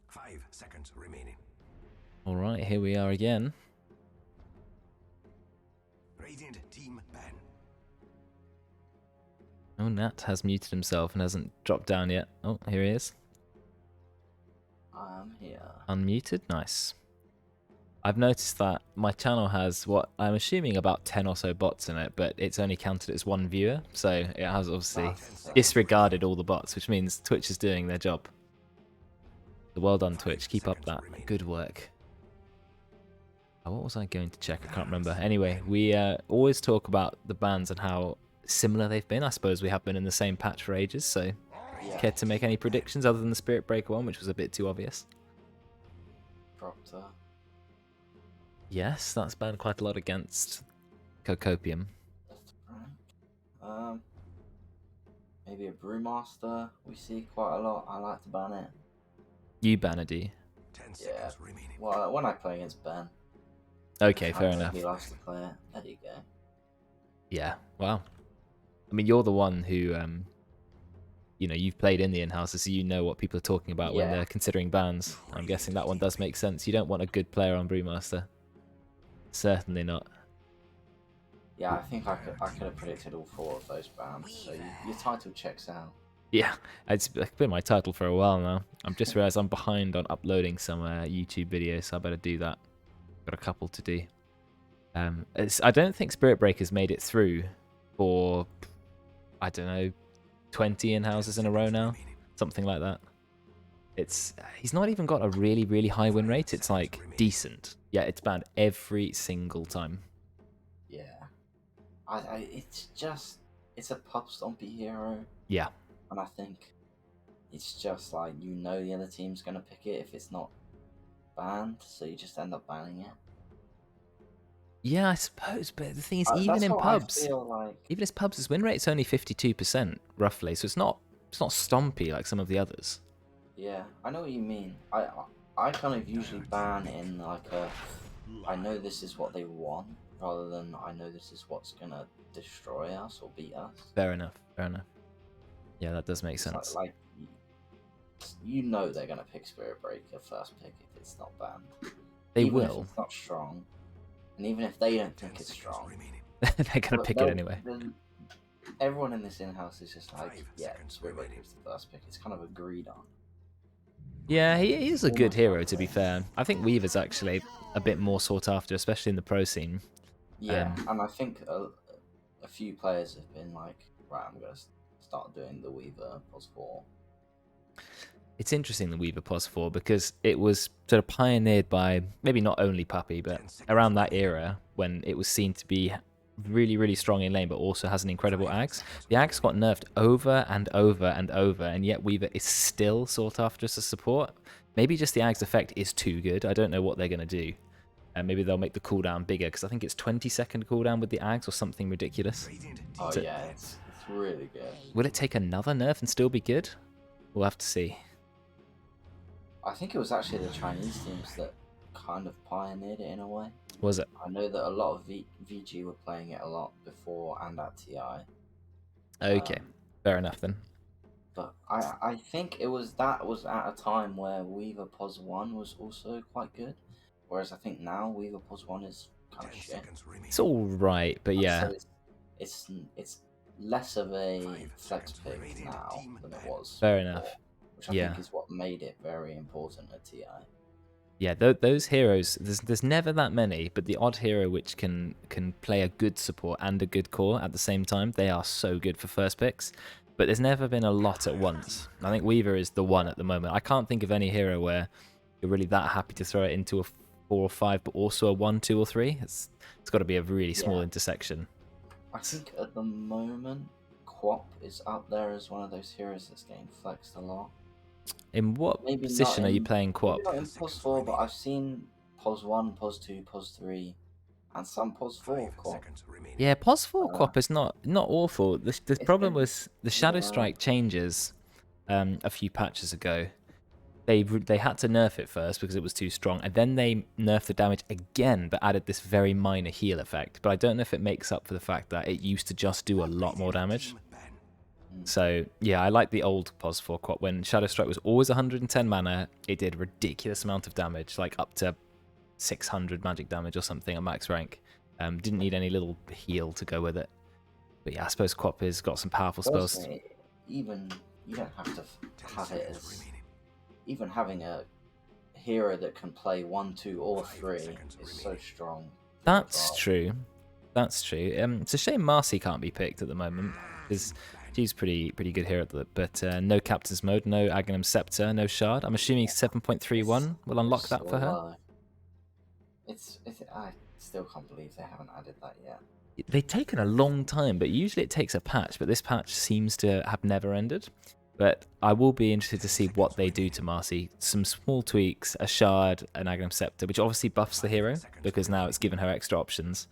5 seconds remaining. Alright, here we are again. Radiant team ban. Oh, Nat has muted himself and hasn't dropped down yet. Oh, here he is. I'm here. Unmuted, nice. I've noticed that my channel has what I'm assuming about 10 or so bots in it, but it's only counted as one viewer, so it has obviously disregarded all the bots, which means Twitch is doing their job. So well done, Twitch. Keep up that good work. Oh, what was I going to check? I can't remember. Anyway, we always talk about the bans and how similar they've been. I suppose we have been in the same patch for ages, so care to make any predictions other than the Spirit Breaker one, which was a bit too obvious? Dropped her. Yes, that's banned quite a lot against Cocopium. That's right. Maybe a Brewmaster we see quite a lot. I like to ban it. You ban a D. 10 seconds remaining. Well, when I play against Ben. Okay, fair enough. He likes to play it. There you go. Yeah, wow. I mean, you're the one who, you know, you've played in the in-houses, so you know what people are talking about when they're considering bans. I'm guessing that one does make sense. You don't want a good player on Brewmaster. Certainly not. Yeah, I think I could have predicted all 4 of those bans, so your title checks out. Yeah, it's been my title for a while now. I've just realised I'm behind on uploading some YouTube videos, so I better do that. Got a couple to do. I don't think Spirit Breaker's made it through for, I don't know, 20 in-houses in a row now, something like that. He's not even got a really, really high win rate. It's like decent. Yeah, it's banned every single time. Yeah, it's a pub stompy hero. Yeah, and I think it's just like, you know, the other team's gonna pick it if it's not banned, so you just end up banning it. yeah, I suppose. But the thing is, even in pubs, even as pubs, his win rate's only 52% roughly, so it's not stompy like some of the others. Yeah, I know what you mean. I kind of usually ban in like I know this is what they want, rather than I know this is what's gonna destroy us or beat us. Fair enough. Fair enough. Yeah, that does make sense. Like you know they're gonna pick Spirit Breaker first pick if it's not banned. They even will. If it's not strong, and even if they don't think it's strong, they're gonna pick it anyway. Everyone in this in-house is just like, yeah, Spirit Breaker is the first pick. It's kind of agreed on. Yeah, he is a good hero, to be fair. I think Weaver's actually a bit more sought after, especially in the pro scene. Yeah, and I think a few players have been like, right, I'm going to start doing the Weaver POS 4. It's interesting, the Weaver POS 4, because it was sort of pioneered by, maybe not only Puppy, but around that era, when it was seen to be really, really strong in lane, but also has an incredible Aghs. The Aghs got nerfed over and over and over, and yet Weaver is still sought after as a support. Maybe just the Aghs effect is too good. I don't know what they're going to do. Maybe they'll make the cooldown bigger, because I think it's 20-second cooldown with the Aghs or something ridiculous. Oh yeah, it's really good. Will it take another nerf and still be good? We'll have to see. I think it was actually the Chinese teams that kind of pioneered it in a way. Was it? I know that a lot of VG were playing it a lot before and at TI. Okay, fair enough then. But I think it was at a time where Weaver POS 1 was also quite good, whereas I think now Weaver POS 1 is kind of shit. It's all right, but yeah. So it's less of a flex pick now than it was. Fair before, enough. Which I think is what made it very important at TI. Yeah, those heroes, there's never that many, but the odd hero which can play a good support and a good core at the same time, they are so good for first picks. But there's never been a lot at once. I think Weaver is the one at the moment. I can't think of any hero where you're really that happy to throw it into a 4 or 5, but also a 1, 2, or 3. It's got to be a really small intersection. I think at the moment, Quap is up there as one of those heroes that's getting flexed a lot. In what position are you playing Quap? Not in POS 4, but I've seen POS 1, POS 2, POS 3, and some POS 4 Quap. Yeah, POS 4 Quap is not awful. The problem was the Shadow Strike changes a few patches ago. They had to nerf it first because it was too strong, and then they nerfed the damage again, but added this very minor heal effect. But I don't know if it makes up for the fact that it used to just do a lot more damage. So yeah, I like the old POS 4 quad. When Shadow Strike was always 110 mana, it did a ridiculous amount of damage, like up to 600 magic damage or something at max rank. Didn't need any little heal to go with it. But yeah, I suppose Quap has got some powerful spells. Personally, even you don't have to 10 have it seconds as remaining. even having a hero that can play 1, 2, or 5 3 seconds is so remaining. strong. That's true. That's true. It's a shame Marcy can't be picked at the moment, because she's pretty good here at the. But no Captain's Mode, no Aghanim Scepter, no Shard. I'm assuming 7.31 will unlock that for her. I still can't believe they haven't added that yet. They've taken a long time, but usually it takes a patch. But this patch seems to have never ended. But I will be interested to see what they do to Marcy. Some small tweaks, a Shard, an Aghanim Scepter, which obviously buffs the hero, because now it's given her extra options.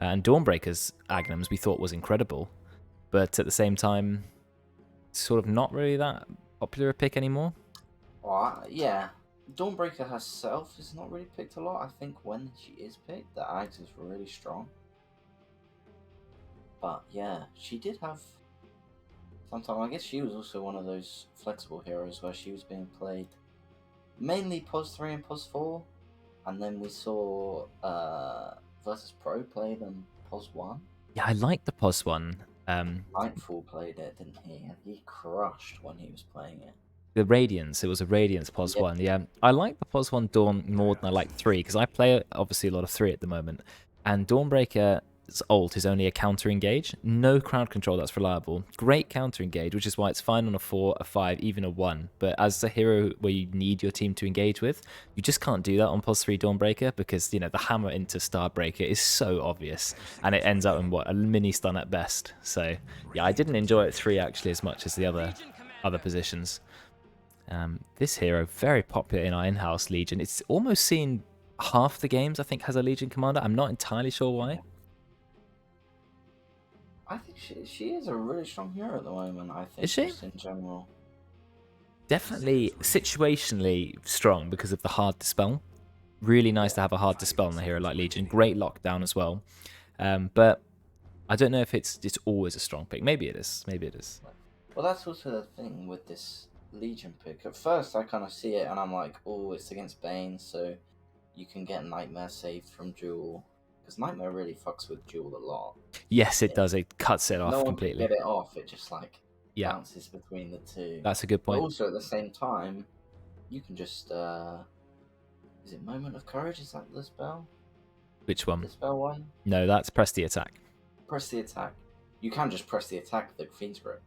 And Dawnbreaker's Aghanims we thought was incredible, but at the same time, sort of not really that popular a pick anymore. Yeah, Dawnbreaker herself is not really picked a lot. I think when she is picked, the Ags is really strong. But yeah, she did have some time. I guess she was also one of those flexible heroes where she was being played mainly POS 3 and POS 4, and then we saw Versus Pro play them POS 1. Yeah, I like the POS one. Nightfall played it, didn't he? And he crushed when he was playing it. The Radiance, it was a Radiance POS Yeah. one. Yeah, I like the POS one Dawn more than I like 3, because I play obviously a lot of 3 at the moment, and Dawnbreaker's ult is only a counter engage, no crowd control that's reliable. Great counter engage, which is why it's fine on a 4, a 5, even a 1. But as a hero where you need your team to engage with, you just can't do that on POS 3 Dawnbreaker, because the hammer into Starbreaker is so obvious, and it ends up in a mini stun at best. So yeah, I didn't enjoy it 3 actually as much as the other positions. This hero very popular in our in-house Legion. It's almost seen half the games I think has a Legion commander. I'm not entirely sure why. I think she is a really strong hero at the moment. I think Is she? just in general. Definitely situationally strong because of the hard dispel. Really nice to have a hard dispel on a hero like Legion. Great lockdown as well. But I don't know if it's always a strong pick. Maybe it is. Maybe it is. Well, that's also the thing with this Legion pick. At first, I kind of see it and I'm like, oh, it's against Bane, so you can get Nightmare saved from Duel. Because Nightmare really fucks with Duel a lot. Yes, it does. It cuts it off no one completely. can get it off. It just like Yeah, bounces between the two. that's a good But point. also at the same time, you can just is it Moment of Courage? Is that the spell? Which one? The spell one? No, that's press the attack. Press the attack. You can just press the attack with the Fiend's Grip.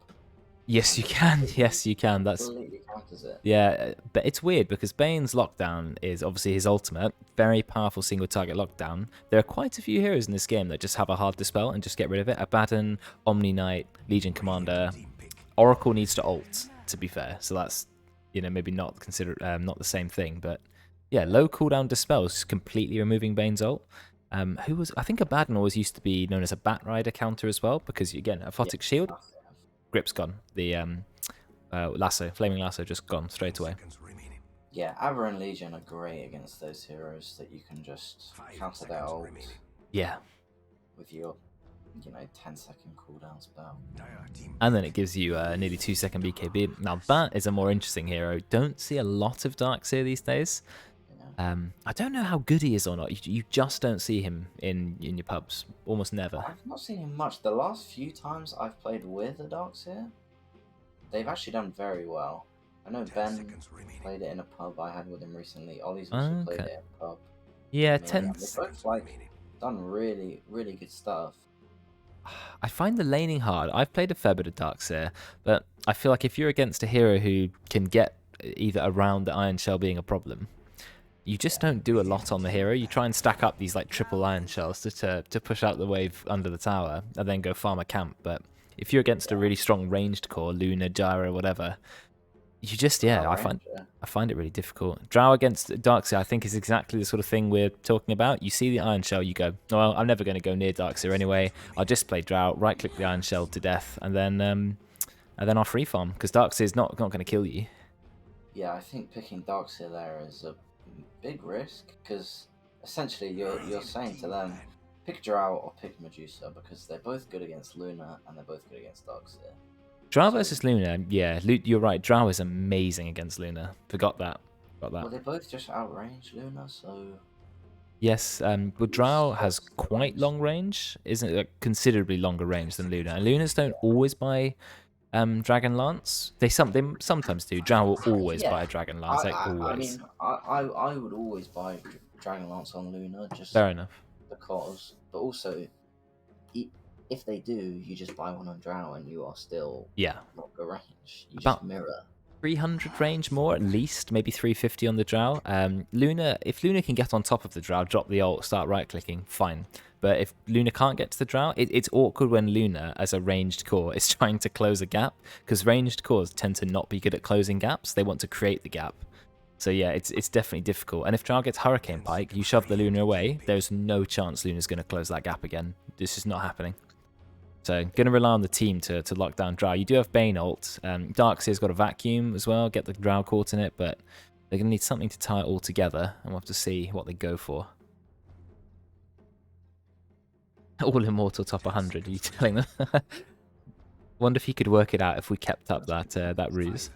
Yes, you can. Yes, you can. That's Completely counters it. yeah, but it's weird because Bane's lockdown is obviously his ultimate, very powerful single target lockdown. There are quite a few heroes in this game that just have a hard dispel and just get rid of it. Abaddon, Omni Knight, Legion Commander, Oracle needs to ult, to be fair. So that's maybe not considered not the same thing, but yeah, low cooldown dispels just completely removing Bane's ult. I think Abaddon always used to be known as a Bat Rider counter as well, because again, Aphotic Shield, grip's gone. The lasso, flaming lasso, just gone straight away. Yeah, Aver and Legion are great against those heroes that you can just counter their ult Yeah, with your 10-second cooldown spell. and then it gives you nearly 2-second BKB. Now that is a more interesting hero. Don't see a lot of Darkseer these days. I don't know how good he is or not. You just don't see him in your pubs. Almost never. I've not seen him much. The last few times I've played with a Darkseer, they've actually done very well. I know Ben played it in a pub I had with him recently. Ollie's also played it in a pub. Yeah, They've both done really, really good stuff. I find the laning hard. I've played a fair bit of Darkseer, but I feel like if you're against a hero who can get either around the Iron Shell being a problem, you just don't do a lot on the hero. You try and stack up these like triple Iron Shells to push out the wave under the tower and then go farm a camp. But if you're against a really strong ranged core, Luna, Gyro, whatever, you just I find it really difficult. Drow against Darkseer, I think, is exactly the sort of thing we're talking about. You see the Iron Shell, you go, well, I'm never going to go near Darkseer anyway. I'll just play Drow, right click the Iron Shell to death, and then I'll free farm because Darkseer is not going to kill you. Yeah, I think picking Darkseer there is a big risk because essentially you're saying to them, pick Drow or pick Medusa because they're both good against Luna and they're both good against Darkseer. Drow versus Luna, yeah, you're right. Drow is amazing against Luna. Forgot that. Well, they both just outrange Luna, so Yes, but Drow has quite long range, isn't it? Like, considerably longer range than Luna. And Lunas don't always buy Dragon Lance. They sometimes do. Drow will always buy a Dragon Lance, like always. I would always buy Dragon Lance on Luna, just Fair enough. because. But also, if they do, you just buy one on Drow and you are still longer range. You just mirror. 300 range more at least, maybe 350 on the Drow. Luna, if Luna can get on top of the Drow, drop the ult, start right clicking, fine. But if Luna can't get to the Drow, it's awkward when Luna, as a ranged core, is trying to close a gap, because ranged cores tend to not be good at closing gaps. They want to create the gap. So yeah, it's definitely difficult. And if Drow gets Hurricane Pike, you shove the Luna away, there's no chance Luna's going to close that gap again. This is not happening. So, going to rely on the team to lock down Drow. You do have Bane ult. Darkseer's got a vacuum as well, get the Drow caught in it, but they're going to need something to tie it all together, and we'll have to see what they go for. All Immortal top 100, are you telling them? Wonder if he could work it out if we kept up that ruse.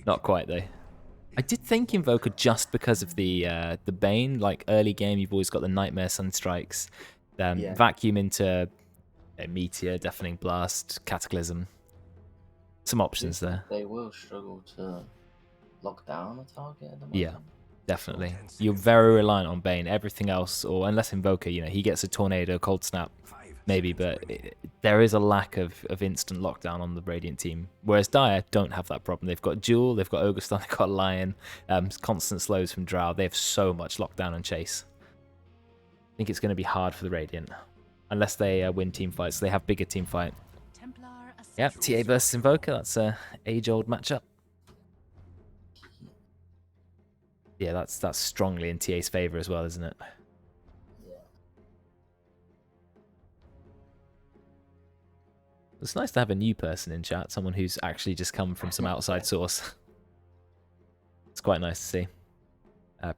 Not quite, though. I did think Invoker just because of the Bane, like early game, you've always got the Nightmare Sunstrikes, vacuum into a Meteor, Deafening Blast, Cataclysm. Some options there. They will struggle to lock down a target at the moment. Yeah, definitely. You're very reliant on Bane. Everything else, or unless Invoker, you know, he gets a Tornado, Cold Snap, maybe, but there is a lack of instant lockdown on the Radiant team. Whereas Dire don't have that problem. They've got Jewel, they've got Ogrestar, they've got Lion, constant slows from Drow. They have so much lockdown and chase. I think it's going to be hard for the Radiant. Unless they win team fights. They have bigger team fight. Yeah, TA versus Invoker. That's a age-old matchup. Yeah, that's strongly in TA's favor as well, isn't it? Yeah. It's nice to have a new person in chat, someone who's actually just come from some outside source. It's quite nice to see.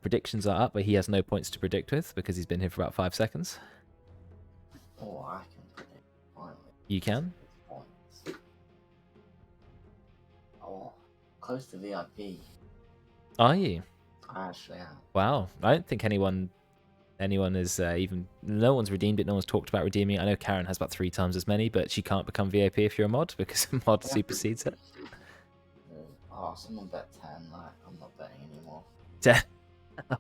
Predictions are up, but he has no points to predict with because he's been here for about 5 seconds. Oh, I can predict, finally. You can? Points. Oh, close to VIP. Are you? I actually am. Wow. I don't think anyone is even... No one's redeemed it. No one's talked about redeeming it. I know Karen has about 3 times as many, but she can't become VIP if you're a mod because a mod supersedes it. Oh, someone bet 10. I'm not betting anymore. 10.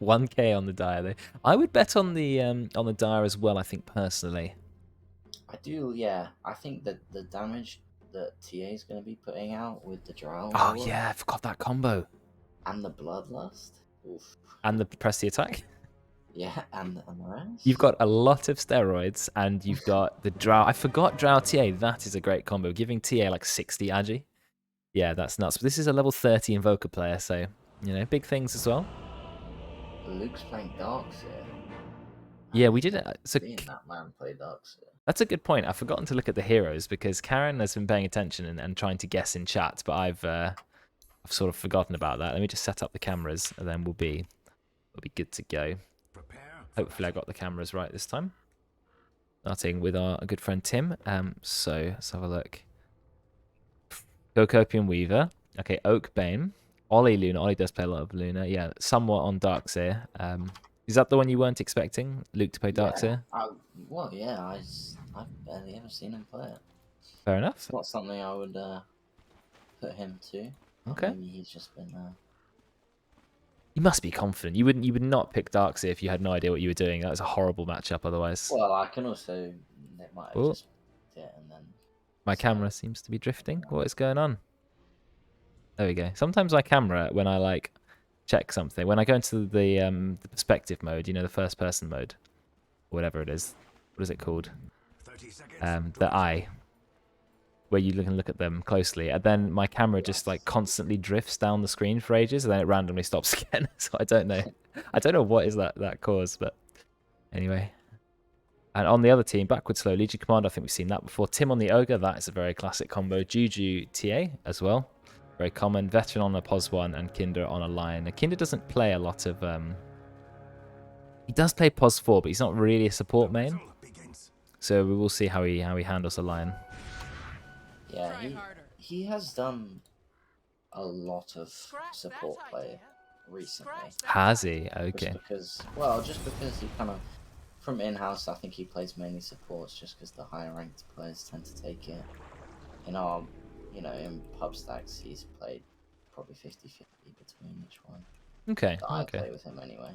1k on the Dire though. I would bet on the Dire as well, I think, personally. I do, yeah. I think that the damage that TA is going to be putting out with the Drow. Oh yeah, I forgot that combo. And the Bloodlust. Oof. And the press the attack. Yeah, and the rest. You've got a lot of steroids, and you've got the Drow. I forgot Drow TA. That is a great combo. Giving TA like 60 agi. Yeah, that's nuts. But this is a level 30 Invoker player, so, you know, big things as well. Luke's playing Darkseer. Yeah, we did it. So seeing that man play Darkseer. That's a good point. I've forgotten to look at the heroes because Karen has been paying attention and trying to guess in chat, but I've sort of forgotten about that. Let me just set up the cameras, and then we'll be good to go. Hopefully, I got the cameras right this time. Starting with our good friend Tim. So let's have a look. Gokopian Weaver. Okay, Oak Bane. Ollie Luna. Ollie does play a lot of Luna. Yeah, somewhat on Darkseer. Is that the one you weren't expecting, Luke, to play Darkseer? Well, yeah, I've barely ever seen him play it. Fair enough. It's not something I would put him to. Okay. Maybe he's just been. You must be confident. You would not pick Darkseer if you had no idea what you were doing. That was a horrible matchup otherwise. Well, I can also. It might have just picked it and then. My camera seems to be drifting. What is going on? There we go. Sometimes my camera, when I like check something, when I go into the perspective mode, you know, the first person mode, or whatever it is. What is it called? The eye, where you look at them closely, and then my camera just like constantly drifts down the screen for ages, and then it randomly stops again. So I don't know what is that cause, but anyway. And on the other team, backward slow Legion Commander, I think we've seen that before. Tim on the Ogre, that is a very classic combo. Juju TA as well, very common. Veteran on a Pos 1 and Kinder on a Lion. Now, Kinder doesn't play a lot of... He does play Pos 4, but he's not really a support main. So we will see how he handles the Lion. Yeah, he has done a lot of support play recently. Has he? Just Okay. because he kind of, from in-house, I think he plays mainly supports just because the higher ranked players tend to take it. In our, in pub stacks, he's played probably 50-50 between each one. Okay. That I Okay. play with him anyway.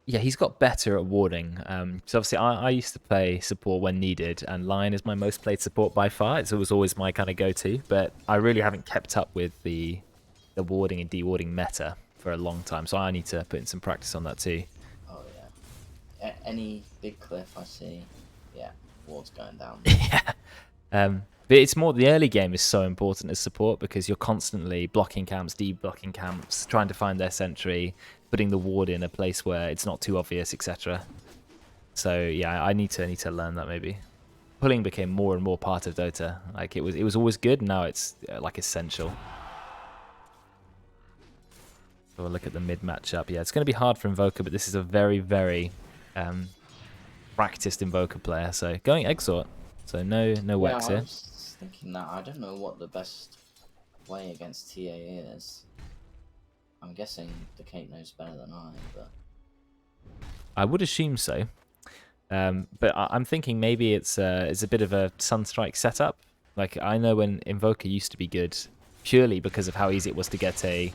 Yeah, he's got better at warding. So obviously, I used to play support when needed, and Lion is my most played support by far. It was always my kind of go-to, but I really haven't kept up with the warding and dewarding meta for a long time, so I need to put in some practice on that too. Oh yeah. Any big cliff I see, yeah, ward's going down. Yeah. But it's more, the early game is so important as support because you're constantly blocking camps, de-blocking camps, trying to find their sentry, putting the ward in a place where it's not too obvious, etc. So yeah, I need to learn that maybe. Pulling became more and more part of Dota. Like it was always good, now it's like essential. So we'll look at the mid matchup. Yeah, it's going to be hard for Invoker, but this is a very, very practiced Invoker player. So going Exort. So no Wex here. I was thinking that. I don't know what the best way against TA is. I'm guessing the Kate knows better than I, but... I would assume so. But I'm thinking maybe it's a bit of a Sunstrike setup. Like, I know when Invoker used to be good purely because of how easy it was to get a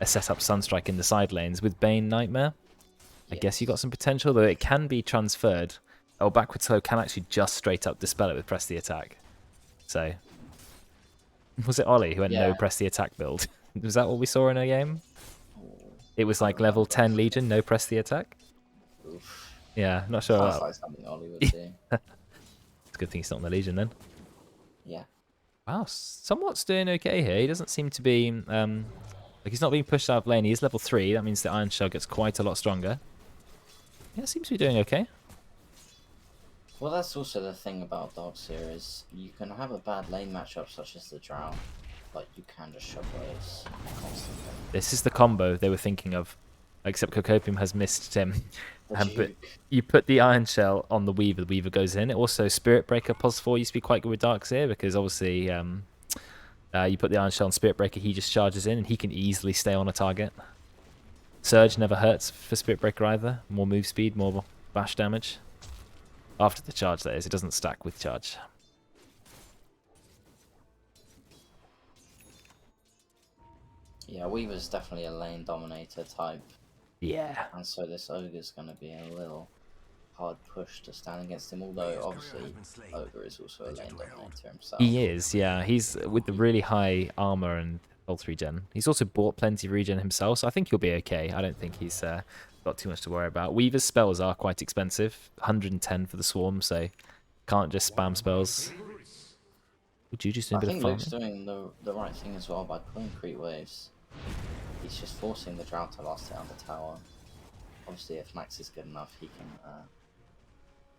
setup Sunstrike in the side lanes. With Bane Nightmare, I guess you got some potential, though it can be transferred. Or backward slow can actually just straight up dispel it with press the attack. So, was it Ollie who had no press the attack build? Was that what we saw in a game? It was like level 10 Legion, no press the attack? Oof. Yeah, not sure. Sounds like something Ollie would do. It's a good thing he's not in the Legion then. Yeah. Wow, somewhat's doing okay here. He doesn't seem to be... like he's not being pushed out of lane. He is level 3. That means the Iron Shell gets quite a lot stronger. Yeah, seems to be doing okay. Well, that's also the thing about Dogs here is you can have a bad lane matchup such as the Drow, but you can just shockwaves constantly. This is the combo they were thinking of, except Cocopium has missed him. But you put the Iron Shell on the Weaver goes in. Also, Spirit Breaker +4 used to be quite good with Darkseer because obviously you put the Iron Shell on Spirit Breaker, he just charges in and he can easily stay on a target. Surge never hurts for Spirit Breaker either. More move speed, more bash damage. After the charge, that is. It doesn't stack with charge. Yeah, Weaver's definitely a lane dominator type. Yeah. And so this Ogre's going to be a little hard push to stand against him, although obviously Ogre is also a lane dominator himself. He is, yeah. He's with the really high armor and ult regen. He's also bought plenty of regen himself, so I think he'll be okay. I don't think he's got too much to worry about. Weaver's spells are quite expensive. 110 for the swarm, so can't just spam spells. Would you just do a I bit think of farming? Luke's doing the right thing as well by pulling creep waves. He's just forcing the Drow to last hit on the tower. Obviously, if Max is good enough, he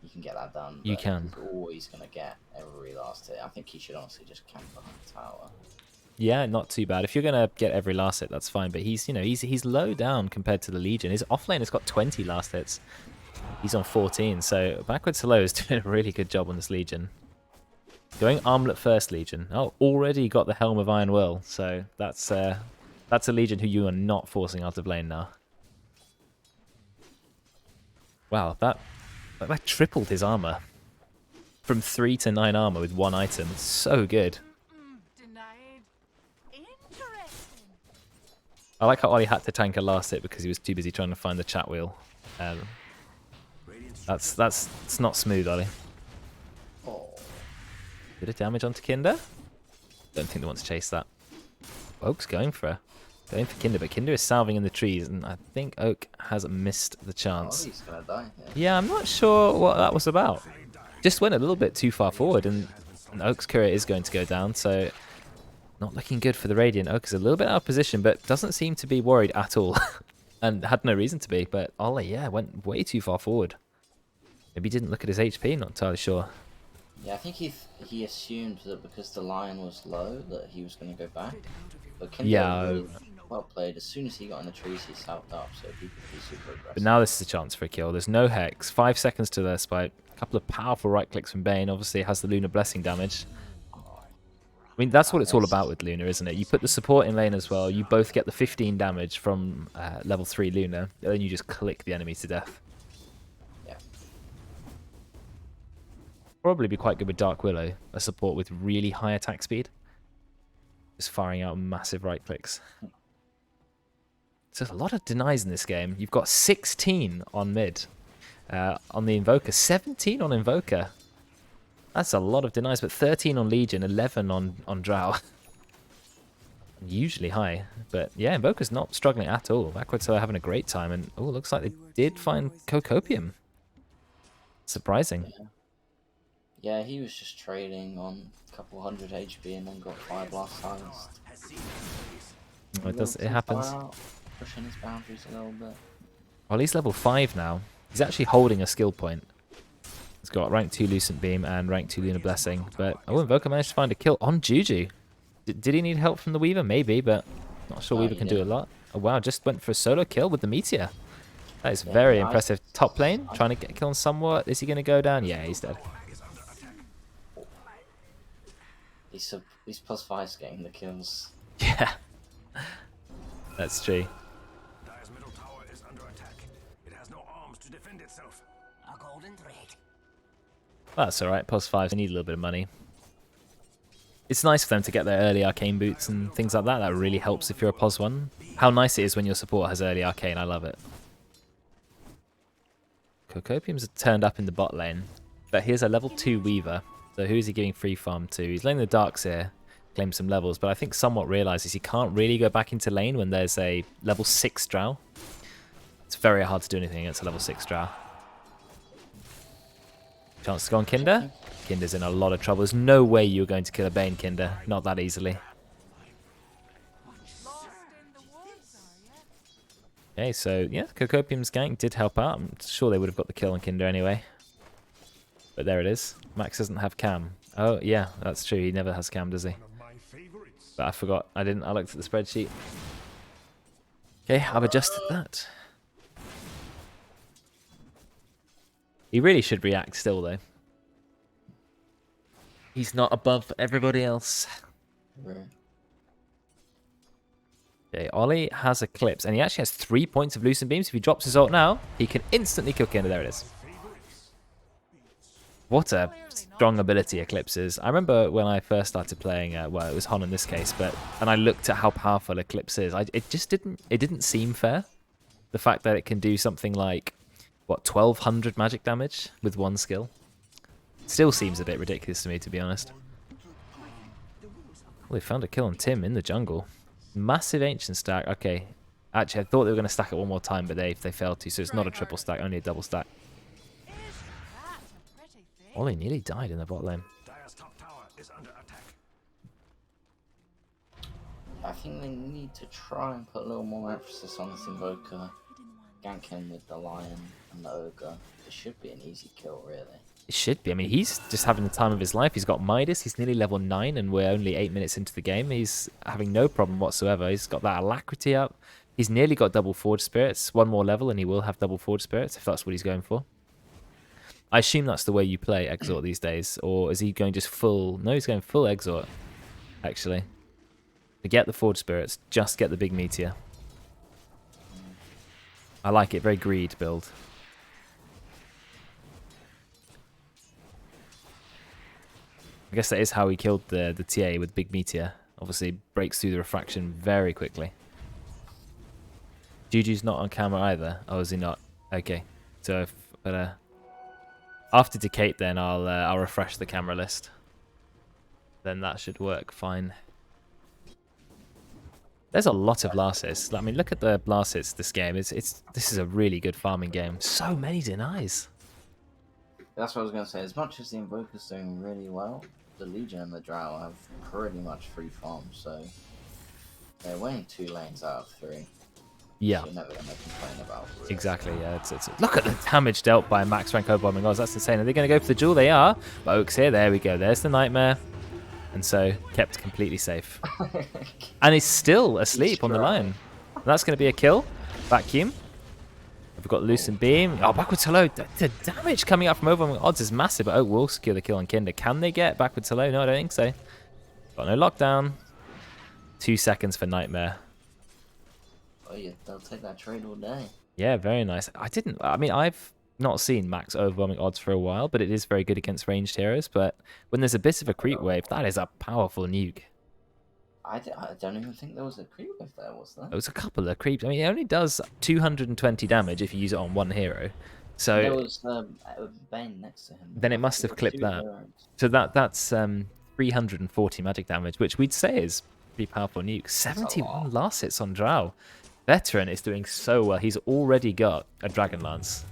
can get that done. You can. He's always going to get every last hit. I think he should honestly just camp behind the tower. Yeah, not too bad. If you're gonna get every last hit, that's fine. But he's low down compared to the Legion. His offlane has got 20 last hits. He's on 14, so backwards hello is doing a really good job on this Legion. Going Armlet first, Legion. Oh, already got the Helm of Iron Will, so that's a Legion who you are not forcing out of lane now. Wow, that tripled his armor. From 3 to 9 armor with one item. It's so good. I like how Ollie had to tank a last hit because he was too busy trying to find the chat wheel. It's not smooth, Ollie. Oh. Bit of damage onto Kinder. Don't think they want to chase that. Oak's going for Kinder, but Kinder is salving in the trees, and I think Oak has missed the chance. Oh, he's gonna die. Yeah, I'm not sure what that was about. Just went a little bit too far forward, and Oak's courier is going to go down, so not looking good for the Radiant. Oak is a little bit out of position, but doesn't seem to be worried at all, and had no reason to be. But Ollie, yeah, went way too far forward. Maybe he didn't look at his HP, not entirely sure. Yeah, I think he assumed that because the Lion was low that he was going to go back. But Kinder really well played. As soon as he got in the trees, he salved up, so he could be super aggressive. But now this is a chance for a kill. There's no Hex. 5 seconds to their spite. A couple of powerful right clicks from Bane. Obviously, it has the Lunar Blessing damage. I mean, that's what it's all about with Luna, isn't it? You put the support in lane as well. You both get the 15 damage from level 3 Luna, and then you just click the enemy to death. Yeah. Probably be quite good with Dark Willow, a support with really high attack speed. Just firing out massive right clicks. So there's a lot of denies in this game. You've got 16 on mid. On the Invoker, 17 on Invoker. That's a lot of denies, but 13 on Legion, 11 on Drow. Usually high, but yeah, Invoker's not struggling at all. Backwards are having a great time, and oh, looks like they did find Cocopium. Surprising. Yeah, he was just trading on a couple hundred HP and then got Fire Blast silenced. It happens. Pushing his boundaries a little bit. Well, he's level 5 now. He's actually holding a skill point. He's got rank 2 Lucent Beam and rank 2 Lunar Blessing. But Invoker managed to find a kill on Juju. Did he need help from the Weaver? Maybe, but not sure Weaver can do a lot. Oh wow, just went for a solo kill with the Meteor. That is very impressive. Top lane, trying to get a kill on somewhat. Is he going to go down? Yeah, he's dead. He's +5 getting the kills. Yeah. That's true. Dire's middle tower is under attack. It has no arms to defend itself. A golden thread. That's alright, +5. They need a little bit of money. It's nice for them to get their early arcane boots and things like that. That really helps if you're a +1. How nice it is when your support has early arcane. I love it. Cocopium's turned up in the bot lane. But here's a level 2 Weaver. So who is he giving free farm to? He's laying the Darks here. Claim some levels. But I think somewhat realizes he can't really go back into lane when there's a level 6 Drow. It's very hard to do anything against a level 6 Drow. Chance to go on Kinder. Kinder's in a lot of trouble. There's no way you're going to kill a Bane, Kinder. Not that easily. Okay, so yeah, Cocopium's gank did help out. I'm sure they would have got the kill on Kinder anyway. But there it is. Max doesn't have cam. Oh yeah, that's true. He never has cam, does he? But I forgot. I looked at the spreadsheet. Okay, I've adjusted that. He really should react still, though. He's not above everybody else. Right. Okay, Ollie has Eclipse, and he actually has 3 points of Lucent Beams. If he drops his ult now, he can instantly kill Kinder. There it is. What a strong ability Eclipse is. I remember when I first started playing, well, it was Hon in this case, and I looked at how powerful Eclipse is. It didn't seem fair. The fact that it can do something like, what, 1200 magic damage with one skill? Still seems a bit ridiculous to me, to be honest. Well, they found a kill on Tim in the jungle. Massive ancient stack. Okay. Actually, I thought they were going to stack it one more time, but they failed to, so it's not a triple stack, only a double stack. Ollie nearly died in the bot lane. Dire's top tower is under attack. I think they need to try and put a little more emphasis on this Invoker. Gank him with the Lion and the Ogre. It should be an easy kill, really. It should be. I mean, he's just having the time of his life. He's got Midas. He's nearly level 9, and we're only 8 minutes into the game. He's having no problem whatsoever. He's got that Alacrity up. He's nearly got double Forge Spirits. One more level, and he will have double Forge Spirits, if that's what he's going for. I assume that's the way you play Exort these days. Or is he going just full... No, he's going full Exort, actually. Forget the Forge Spirits. Just get the big Meteor. I like it. Very greed build. I guess that is how he killed the TA with big Meteor. Obviously, breaks through the refraction very quickly. Juju's not on camera either. Oh, is he not? Okay. So, after Decate, then I'll refresh the camera list. Then that should work fine. There's a lot of blast hits. I mean, look at the blast hits this game. This is a really good farming game. So many denies. That's what I was going to say. As much as the Invoker's doing really well, the Legion and the Drow have pretty much free farm, so they're winning 2 lanes out of 3. Yeah. You're never going to complain about it. Exactly, yeah. Look at the damage dealt by Max Franco bombing. Oh, that's insane. Are they going to go for the duel? They are. But Oak's here. There we go. There's the Nightmare. And so, kept completely safe. And he's still asleep on the line. And that's going to be a kill. Vacuum. We've got Lucent Beam. Oh, backwards hello. The damage coming up from overwhelming odds is massive. But Oak will secure the kill on Kinder. Can they get backwards hello? No, I don't think so. Got no lockdown. 2 seconds for Nightmare. Oh yeah, they'll take that trade all day. Yeah, very nice. I mean, I've not seen max overwhelming odds for a while, but it is very good against ranged heroes. But when there's a bit of a creep wave, that is a powerful nuke. I don't even think there was a creep wave there, was there? There was a couple of creeps. I mean, it only does 220 damage if you use it on one hero. So there was Bane next to him. then it must have clipped that. So that's 340 magic damage, which we'd say is pretty powerful nuke. 71 last hits on Drow. Veteran is doing so well. He's already got a Dragon Lance.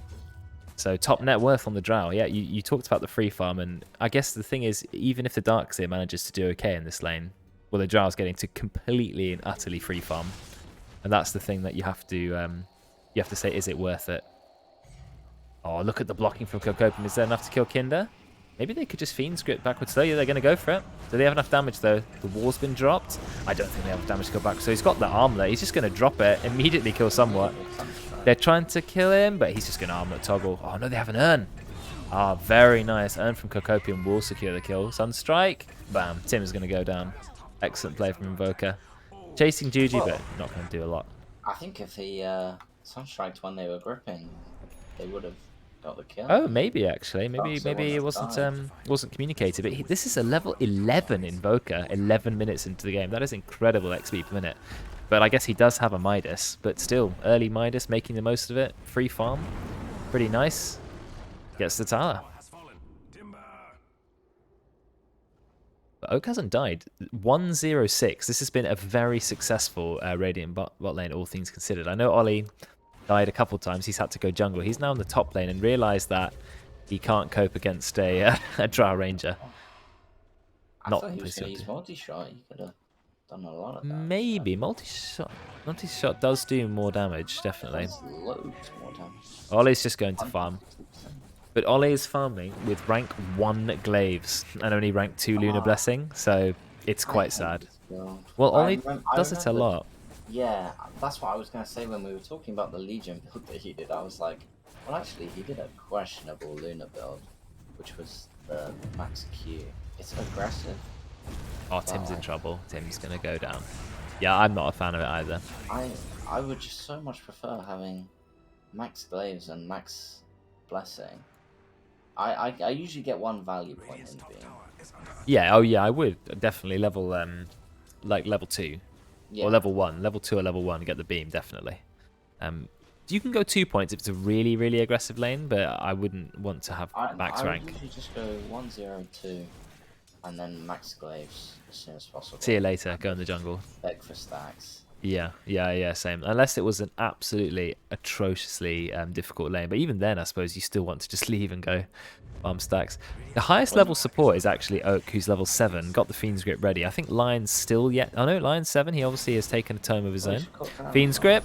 So top net worth on the Drow. Yeah, you talked about the free farm, and I guess the thing is, even if the Darkseer manages to do okay in this lane, well, the Drow's getting to completely and utterly free farm. And that's the thing that you have to say, is it worth it? Oh, look at the blocking from Kokopen. Is there enough to kill Kinder? Maybe they could just Fiend Script backwards though. Yeah, they're going to go for it. Do they have enough damage though? The wall's been dropped. I don't think they have enough damage to go back. So he's got the armlet. He's just going to drop it, immediately kill somewhat. They're trying to kill him, but he's just going to armlet toggle. Oh no, they have an Urn. Ah, very nice. Urn from Kokopian will secure the kill. Sunstrike. Bam. Tim is going to go down. Excellent play from Invoker. Chasing Juju, but not going to do a lot. I think if he Sunstriked when they were gripping, they would have got the kill. Oh, maybe actually. Maybe it wasn't communicated. But this is a level 11 Invoker, 11 minutes into the game. That is incredible XP per minute. But I guess he does have a Midas. But still, early Midas, making the most of it. Free farm. Pretty nice. Gets the tower. But Oak hasn't died. 106. This has been a very successful Radiant bot lane, all things considered. I know Ollie died a couple times. He's had to go jungle. He's now in the top lane and realised that he can't cope against a Drow Ranger. I thought he was going to use multi-shot. He could have done a lot of that. Maybe. Multi-shot does do more damage, definitely. Loads more damage. Ollie's just going to farm. But Ollie is farming with rank 1 Glaives and only rank 2 Lunar Blessing, so it's quite sad. Well, Ollie does it a lot. Yeah, that's what I was going to say when we were talking about the Legion build that he did. I was like, well, actually, he did a questionable Lunar build, which was the Max Q. It's aggressive. Oh, Tim's in trouble. Tim's going to go down. Yeah, I'm not a fan of it either. I would just so much prefer having Max Glaives and Max Blessing. I usually get 1 value point in being. Yeah, oh yeah, I would definitely level like level 2 or level 1, level 2 or level 1 get the beam definitely. You can go 2 points if it's a really really aggressive lane, but I wouldn't want to have max rank. I would usually just go 1 0 2 and then Max Glaives as soon as possible. See you later. Go in the jungle. Beg for stacks. Yeah, same. Unless it was an absolutely atrociously difficult lane. But even then, I suppose you still want to just leave and go farm stacks. The highest level support is actually Oak, who's level 7. Got the Fiend's Grip ready. I think Lion's still yet. Oh no, Lion's 7. He obviously has taken a tome of his own. Fiend's Grip.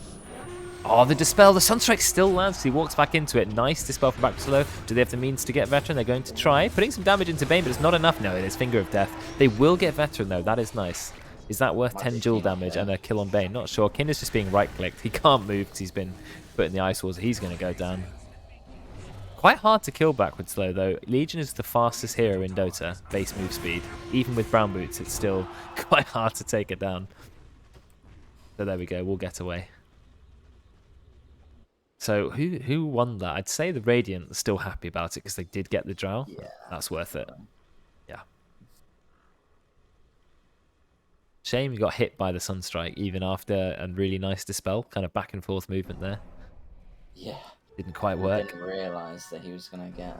Oh, the Dispel. The Sunstrike still lands. He walks back into it. Nice Dispel from back to low. Do they have the means to get Veteran? They're going to try. Putting some damage into Bane, but it's not enough. No, it is Finger of Death. They will get Veteran, though. That is nice. Is that worth 10 dual damage and a kill on Bane? Not sure. Kinder's just being right-clicked. He can't move because he's been put in the Ice Walls. He's going to go down. Quite hard to kill backwards, though. Legion is the fastest hero in Dota, base move speed. Even with brown boots, it's still quite hard to take it down. So there we go. We'll get away. So who won that? I'd say the Radiant are still happy about it because they did get the Drow. Yeah. That's worth it. Yeah. Shame you got hit by the Sunstrike even after a really nice Dispel. Kind of back and forth movement there. Yeah. Didn't quite work. I didn't realise that he was going to get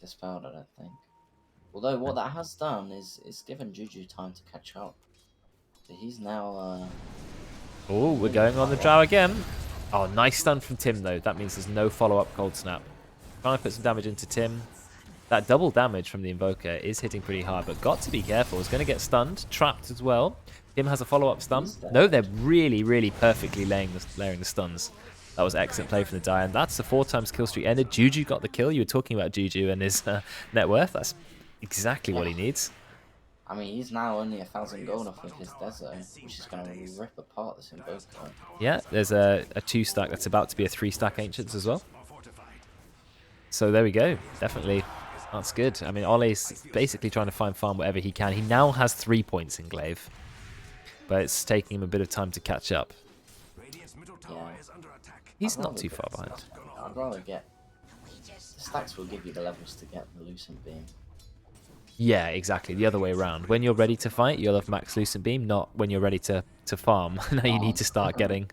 Dispelled, I don't think. Although what that has done is given Juju time to catch up. So he's now... Oh, we're going on the Drow again. Oh, nice stun from Tim, though. That means there's no follow-up Cold Snap. Trying to put some damage into Tim. That double damage from the Invoker is hitting pretty hard, but got to be careful. He's going to get stunned, trapped as well. Tim has a follow-up stun. No, they're really, really perfectly layering the stuns. That was excellent play from the Dire, and that's the 4 times kill streak ended. Juju got the kill. You were talking about Juju and his net worth. That's exactly what he needs. I mean, he's now only 1,000 gold off of his Desert, which is going to rip apart this Invoker. Yeah, there's a 2-stack that's about to be a 3-stack Ancients as well. So there we go. Definitely That's good. I mean, Ollie's basically trying to farm whatever he can. He now has 3 points in Glaive, but it's taking him a bit of time to catch up. Yeah. He's not too far behind. I'd rather get... The stacks will give you the levels to get the Lucent Beam. Yeah, exactly. The other way around. When you're ready to fight, you'll have max Lucent Beam, not when you're ready to farm. Now you need to start getting...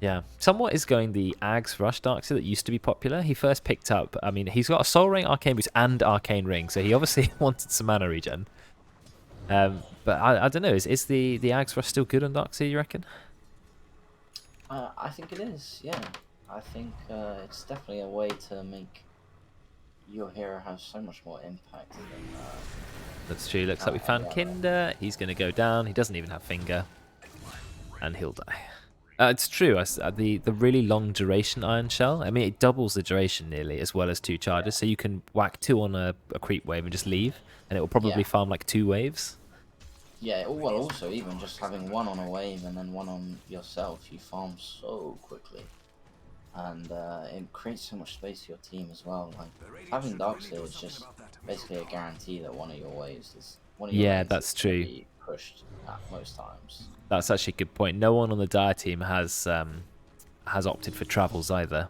Yeah. Somewhat is going the Ags Rush Darkseer that used to be popular. He first picked up... I mean, he's got a Soul Ring, Arcane Boost, and Arcane Ring, so he obviously wanted some mana regen. But I don't know. Is the Ags Rush still good on Darkseer, you reckon? I think it is, yeah. I think it's definitely a way to make your hero have so much more impact than... That's true. Looks like we found Kinder. He's going to go down. He doesn't even have Finger. And he'll die. It's true. The really long duration Iron Shell, I mean, it doubles the duration nearly, as well as 2 charges. So you can whack 2 on a creep wave and just leave. And it will probably farm like 2 waves. Yeah, well, also, even just having 1 on a wave and then 1 on yourself, you farm so quickly. And it creates so much space for your team as well. Like, having Darkseer is just basically a guarantee that one of your waves is... That's true. Be pushed at most times. That's actually a good point. No one on the Dire team has opted for travels either.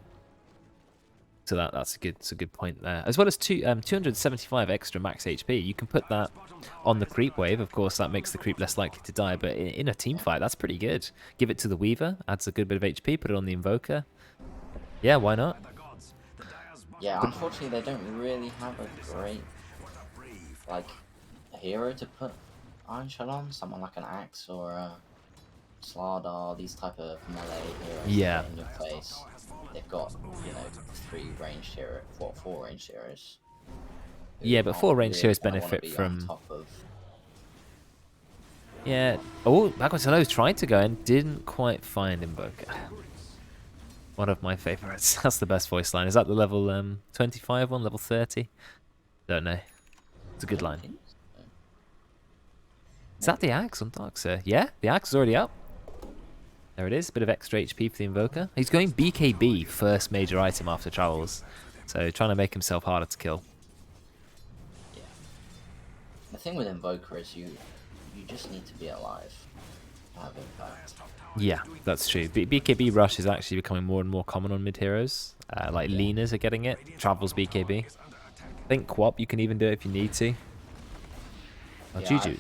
So that's a good point there. As well as 275 extra max HP. You can put that on the creep wave. Of course, that makes the creep less likely to die. But in a team fight, that's pretty good. Give it to the Weaver. Adds a good bit of HP. Put it on the Invoker. Yeah, why not? Yeah, unfortunately, they don't really have a great, like, hero to put Iron Shell on. Someone like an Axe or a Slardar, these type of melee heroes in your face. They've got, 3 ranged heroes, 4 ranged heroes. Yeah, but 4 ranged heroes benefit from... Yeah. Oh, Backwards Hello tried to go and didn't quite find Invoker. One of my favourites. That's the best voice line. Is that the level 25 one, level 30? Don't know. It's a good line. Is that the Axe on Darkseer? Yeah, the Axe is already up. There it is. Bit of extra HP for the Invoker. He's going BKB, first major item after travels. So trying to make himself harder to kill. Yeah. The thing with Invoker is you just need to be alive to have impact. Yeah, that's true. BKB Rush is actually becoming more and more common on mid-heroes. Like Leaners are getting it. Travels BKB. I think Quap, you can even do it if you need to. Oh, Juju.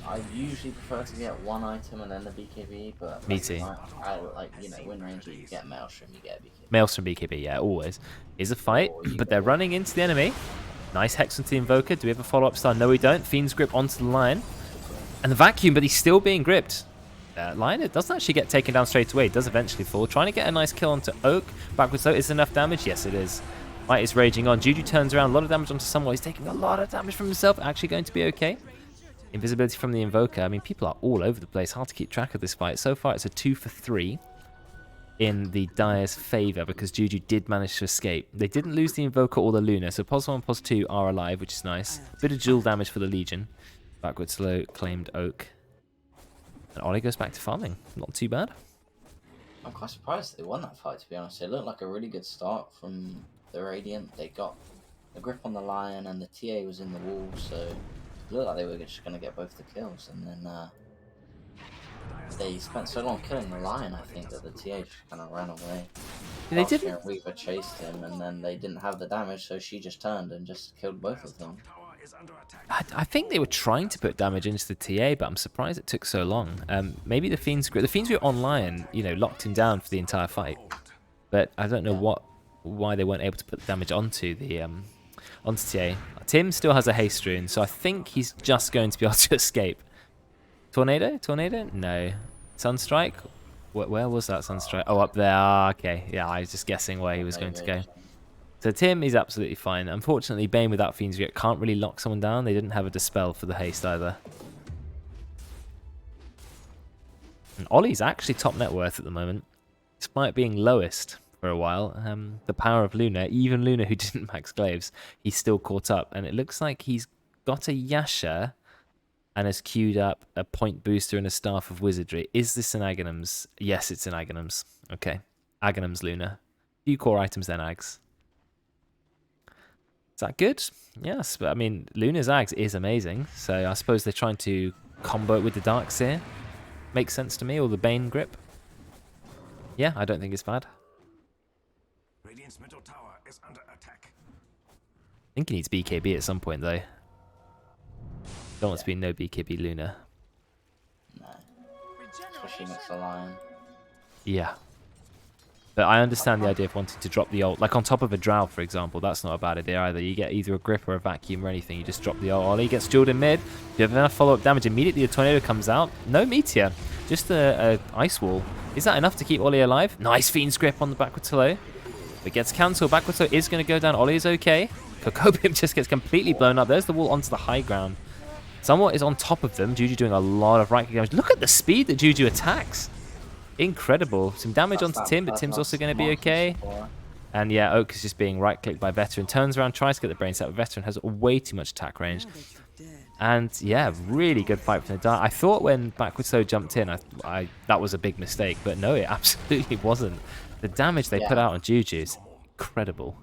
I usually prefer to get 1 item and then the BKB, but... Me too. I like, Wind Ranger, you get Maelstrom, you get BKB. Maelstrom BKB, yeah, always. Is a fight, but they're running into the enemy. Nice Hex onto the Invoker. Do we have a follow-up star? No, we don't. Fiend's Grip onto the Lion. And the Vacuum, but he's still being gripped. Lion, it doesn't actually get taken down straight away. It does eventually fall. Trying to get a nice kill onto Oak. Backwards though, is enough damage? Yes, it is. Fight is raging on. Juju turns around. A lot of damage onto someone. He's taking a lot of damage from himself. Actually going to be okay. Invisibility from the Invoker. I mean, people are all over the place. Hard to keep track of this fight. So far, it's a 2 for 3 in the Dire's favour because Juju did manage to escape. They didn't lose the Invoker or the Luna, so Pos 1 and Pos 2 are alive, which is nice. Bit of dual damage for the Legion. Backwards slow claimed Oak. And Ollie goes back to farming. Not too bad. I'm quite surprised they won that fight, to be honest. It looked like a really good start from the Radiant. They got a grip on the Lion and the TA was in the wall, so it looked like they were just going to get both the kills. And then they spent so long killing the Lion, I think, that the TA just kind of ran away. They didn't. Weaver chased him, and then they didn't have the damage, so she just turned and just killed both of them. I think they were trying to put damage into the TA, but I'm surprised it took so long. Maybe the Fiend's Grip on Lion, locked him down for the entire fight. But I don't know why they weren't able to put damage onto the onto TA. Tim still has a haste rune, so I think he's just going to be able to escape. Tornado? No. Sunstrike? Where was that Sunstrike? Oh, up there. Ah, okay. Yeah, I was just guessing where he was going to go. So Tim is absolutely fine. Unfortunately, Bane without Fiend's Grip can't really lock someone down. They didn't have a Dispel for the haste either. And Ollie's actually top net worth at the moment, despite being lowest for a while. The power of Luna, even Luna who didn't max Glaives, he's still caught up. And it looks like he's got a Yasha and has queued up a point booster and a Staff of Wizardry. Is this an Aghanim's? Yes, it's an Aghanim's. Okay. Aghanim's Luna. Few core items then, Ags. Is that good? Yes, but I mean, Luna's Ags is amazing, so I suppose they're trying to combo it with the Dark Seer. Makes sense to me, or the Bane Grip. Yeah, I don't think it's bad. Radiant's middle tower is under attack. I think he needs BKB at some point, though. Don't want to be no BKB Luna. No. Especially against the Lion. Yeah. But I understand the idea of wanting to drop the ult. Like on top of a Drow, for example, that's not a bad idea either. You get either a grip or a vacuum or anything. You just drop the ult. Ollie gets dueled in mid. You have enough follow-up damage. Immediately the tornado comes out. No meteor. Just a ice wall. Is that enough to keep Ollie alive? Nice Fiend's Grip on the backward slow. It gets cancelled. Backward slow is going to go down. Ollie is okay. Cocopium just gets completely blown up. There's the wall onto the high ground. Someone is on top of them. Juju doing a lot of right-click damage. Look at the speed that Juju attacks. Incredible. Some damage onto Tim, but Tim's also going to be okay. And yeah, Oak is just being right-clicked by Veteran. Turns around, tries to get the brain set, but Veteran has way too much attack range. And yeah, really good fight from the Dart. I thought when Backward Slow jumped in, that was a big mistake, but no, it absolutely wasn't. The damage they put out on Juju is incredible.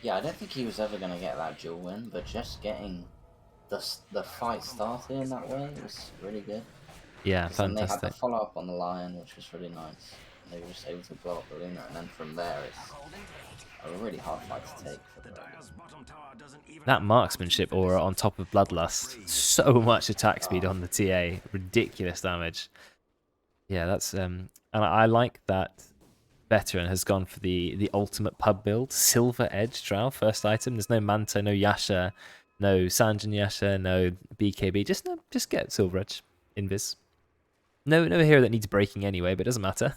Yeah, I don't think he was ever going to get that duel win, but just getting the fight started in that way was really good. Yeah, fantastic. And they had the follow-up on the Lion, which was really nice. And they were just able to blow up the Luna, and then from there, it's a really hard fight to take for the Dragons. That marksmanship aura on top of Bloodlust. So much attack speed on the TA. Ridiculous damage. Yeah, that's... and I like that Veteran has gone for the ultimate pub build. Silver Edge Drow, first item. There's no Manta, no Yasha, no Sanjin Yasha, no BKB. Just get Silver Edge. Invis. No hero that needs breaking anyway, but it doesn't matter.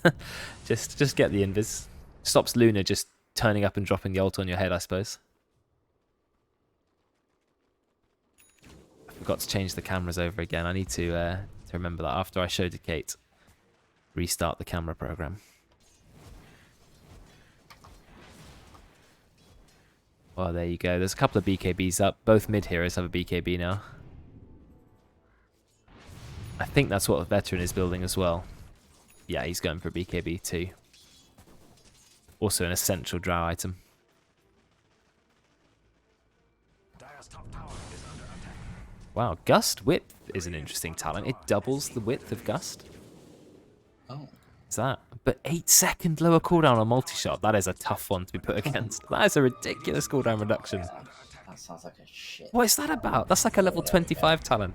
just get the invis. Stops Luna just turning up and dropping the ult on your head, I suppose. I forgot to change the cameras over again. I need to remember that after I showed to Kate. Restart the camera program. Well, there you go. There's a couple of BKBs up. Both mid heroes have a BKB now. I think that's what a Veteran is building as well. Yeah, he's going for BKB too. Also an essential Drow item. Wow, Gust Width is an interesting talent. It doubles the width of Gust. Oh. What's that? But 8-second lower cooldown on multi-shot. That is a tough one to be put against. That is a ridiculous cooldown reduction. That sounds like a shit. What is that about? That's like a level 25 talent.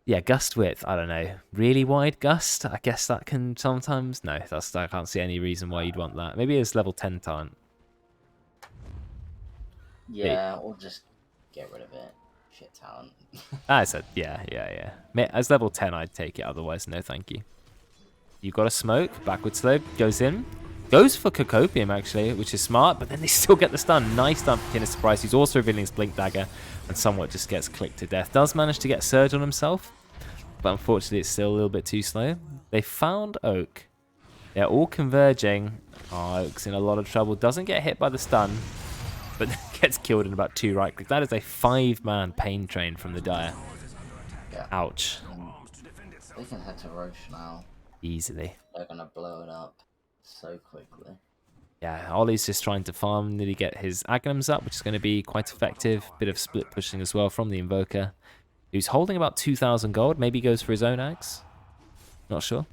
Yeah, Gust Width, I don't know. Really wide Gust? I guess that can sometimes... No, I can't see any reason why you'd want that. Maybe it's level 10 talent. Yeah, or just get rid of it. Shit talent. I said, yeah. As level 10, I'd take it. Otherwise, no thank you. You got a smoke. Backward slope. Goes in. Goes for Cocopium, actually, which is smart. But then they still get the stun. Nice stun for Kinnis Surprise. He's also revealing his Blink Dagger. And somewhat just gets clicked to death. Does manage to get Surge on himself. But unfortunately, it's still a little bit too slow. They found Oak. They're all converging. Oh, Oak's in a lot of trouble. Doesn't get hit by the stun. But gets killed in about 2 right clicks. That is a 5-man pain train from the Dire. Yeah. Ouch. They can head to Roche now. Easily. They're going to blow it up so quickly. Yeah, Ollie's just trying to farm, nearly get his Aghanims up, which is going to be quite effective. Bit of split pushing as well from the Invoker, who's holding about 2,000 gold. Maybe goes for his own Aghs. Not sure.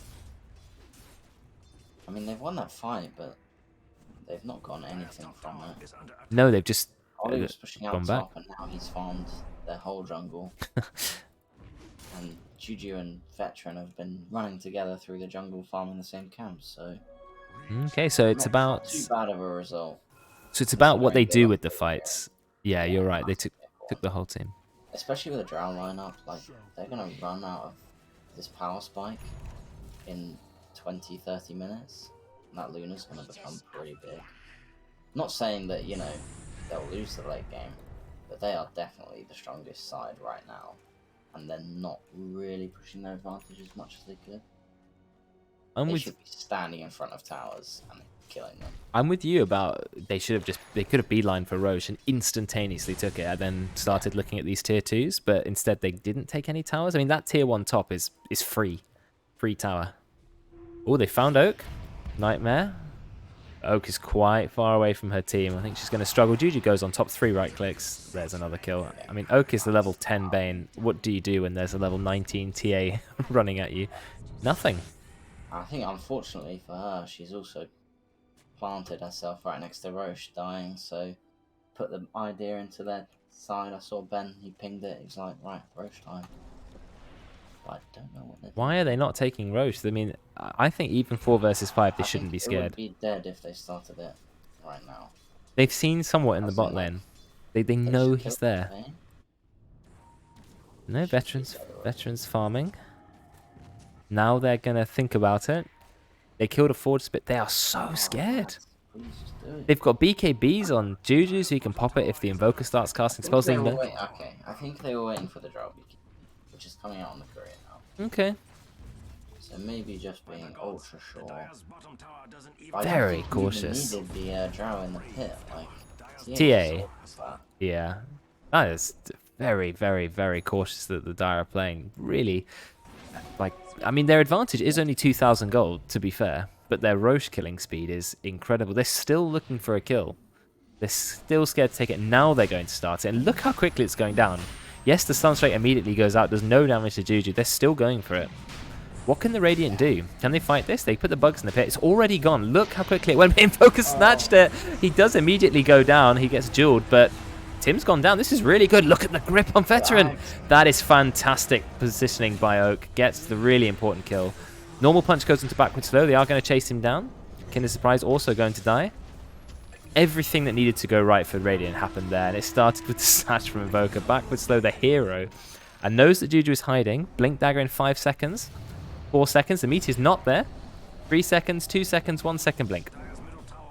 I mean, they've won that fight, but they've not gotten anything from it. No, they've just Ollie was pushing out gone top, back. and now he's farmed their whole jungle. And Juju and Veteran have been running together through the jungle, farming the same camps. So okay, so it's not about too bad of a result. So it's about what they do with the fights. Yeah, you're right. They took the whole team. Especially with a Drow lineup, like they're gonna run out of this power spike in 20-30 minutes, and that Luna's gonna become pretty big. Not saying that, you know, they'll lose the late game, but they are definitely the strongest side right now, and they're not really pushing their advantage as much as they could. They should be standing in front of towers and killing them. I'm with you about they could have beeline for Roche and instantaneously took it and then started looking at these tier 2s, but instead they didn't take any towers. I mean, that tier 1 top is free. Free tower. Oh, they found Oak. Nightmare. Oak is quite far away from her team. I think she's going to struggle. Juju goes on top, 3 right clicks. There's another kill. I mean, Oak is the level 10 Bane. What do you do when there's a level 19 TA running at you? Nothing. I think, unfortunately for her, she's also planted herself right next to Roche, dying, so put the idea into their side. I saw Ben, he pinged it. He's like, right, Roche time. I don't know what they're doing. Why are they not taking Roche? I mean, I think even 4 versus 5, they shouldn't be scared. It would be dead if they started it right now. They've seen somewhat in the bot lane. They know he's there. No, veterans farming. Now they're going to think about it. They killed a Forge Spit. They are so scared. They've got BKBs on Juju, so you can pop it if the Invoker starts casting spells. Okay, I think they were waiting for the Drow BKB, which is coming out on the courier now. Okay. So maybe just being ultra sure. Very cautious. Needed the Drow in the pit, like TA. Yeah. That is very, very, very cautious that the Dire are playing. Really, like, I mean, their advantage is only 2,000 gold, to be fair, but their Roche killing speed is incredible. They're still looking for a kill. They're still scared to take it. Now they're going to start it, and look how quickly it's going down. Yes, the stun straight immediately goes out. There's no damage to Juju. They're still going for it. What can the Radiant do? Can they fight this? They put the bugs in the pit. It's already gone. Look how quickly it went. Invoker snatched it. He does immediately go down. He gets dueled, but Tim's gone down. This is really good. Look at the grip on Veteran. That is fantastic positioning by Oak. Gets the really important kill. Normal punch goes into backward slow. They are going to chase him down. Kinder Surprise also going to die. Everything that needed to go right for Radiant happened there, and it started with the snatch from Invoker. Backward slow, the hero, and knows that Juju is hiding. Blink dagger in 5 seconds. 4 seconds. The meteor's not there. 3 seconds, 2 seconds, 1 second blink.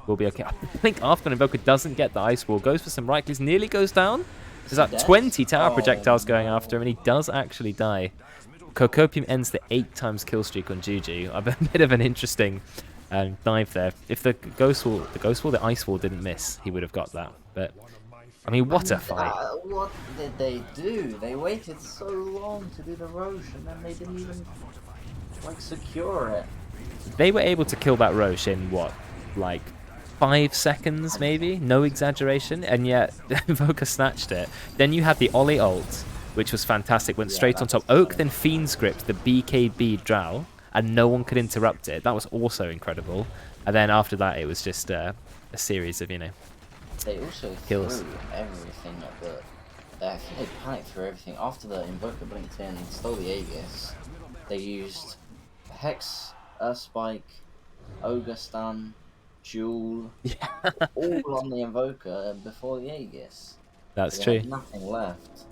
We'll be okay. I think after Invoker doesn't get the ice wall, goes for some right clicks, nearly goes down. There's like 20 tower projectiles going after him, and he does actually die. Cocopium ends the 8 times kill streak on Juju. A bit of an interesting dive there. If the the ice wall didn't miss, he would have got that. But I mean, what a fight! What did they do? They waited so long to do the Roche, and then they didn't even like secure it. They were able to kill that Roche in what, like 5 seconds maybe? No exaggeration. And yet Invoker snatched it. Then you had the Ollie ult, which was fantastic. Went straight on top. Oak then fiend script the BKB Drow, and no one could interrupt it. That was also incredible. And then after that, it was just a series of, you know, they also kills. Threw everything at the. I think they panicked through everything. After the Invoker blinked in, stole the Aegis, they used Hex, Spike, Ogre Stun, Jewel, all on the Invoker before the Aegis. That's so true. Nothing left.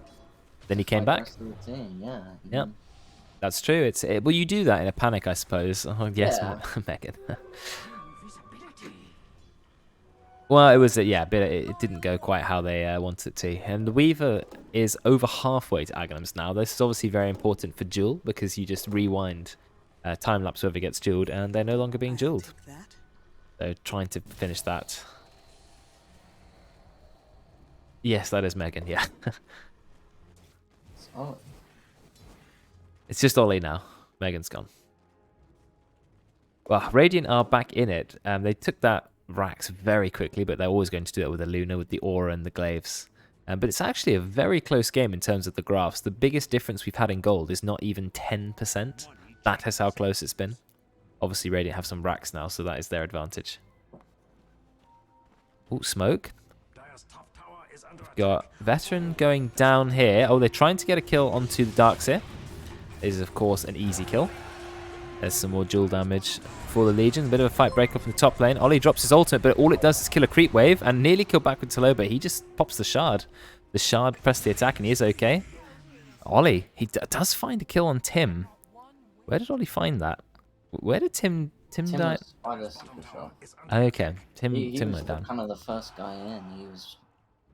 Then he came back. The team, yeah. Yep. That's true. Well, you do that in a panic, I suppose. Oh, yes, Yeah. Megan. Well, it was, yeah, but it didn't go quite how they wanted it to. And the Weaver is over halfway to Aghanims now. This is obviously very important for Duel, because you just rewind time-lapse whoever gets dueled, and they're no longer being dueled. So trying to finish that. Yes, that is Megan, yeah. Oh. It's just Ollie now. Megan's gone. Well, Radiant are back in it. They took that Rax very quickly, but they're always going to do it with the Luna, with the Aura and the Glaives. But it's actually a very close game in terms of the graphs. The biggest difference we've had in gold is not even 10%. That is how close it's been. Obviously, Radiant have some Rax now, so that is their advantage. Oh, smoke. We've got Veteran going down here. Oh, they're trying to get a kill onto the Darkseer. This is, of course, an easy kill. There's some more dual damage for the Legion. A bit of a fight break up in the top lane. Ollie drops his ultimate, but all it does is kill a creep wave and nearly kill back with Talo, but he just pops the shard. The shard pressed the attack, and he is okay. Ollie, he does find a kill on Tim. Where did Ollie find that? Where did Tim die? Okay, Tim went down. Kind of the first guy in. He was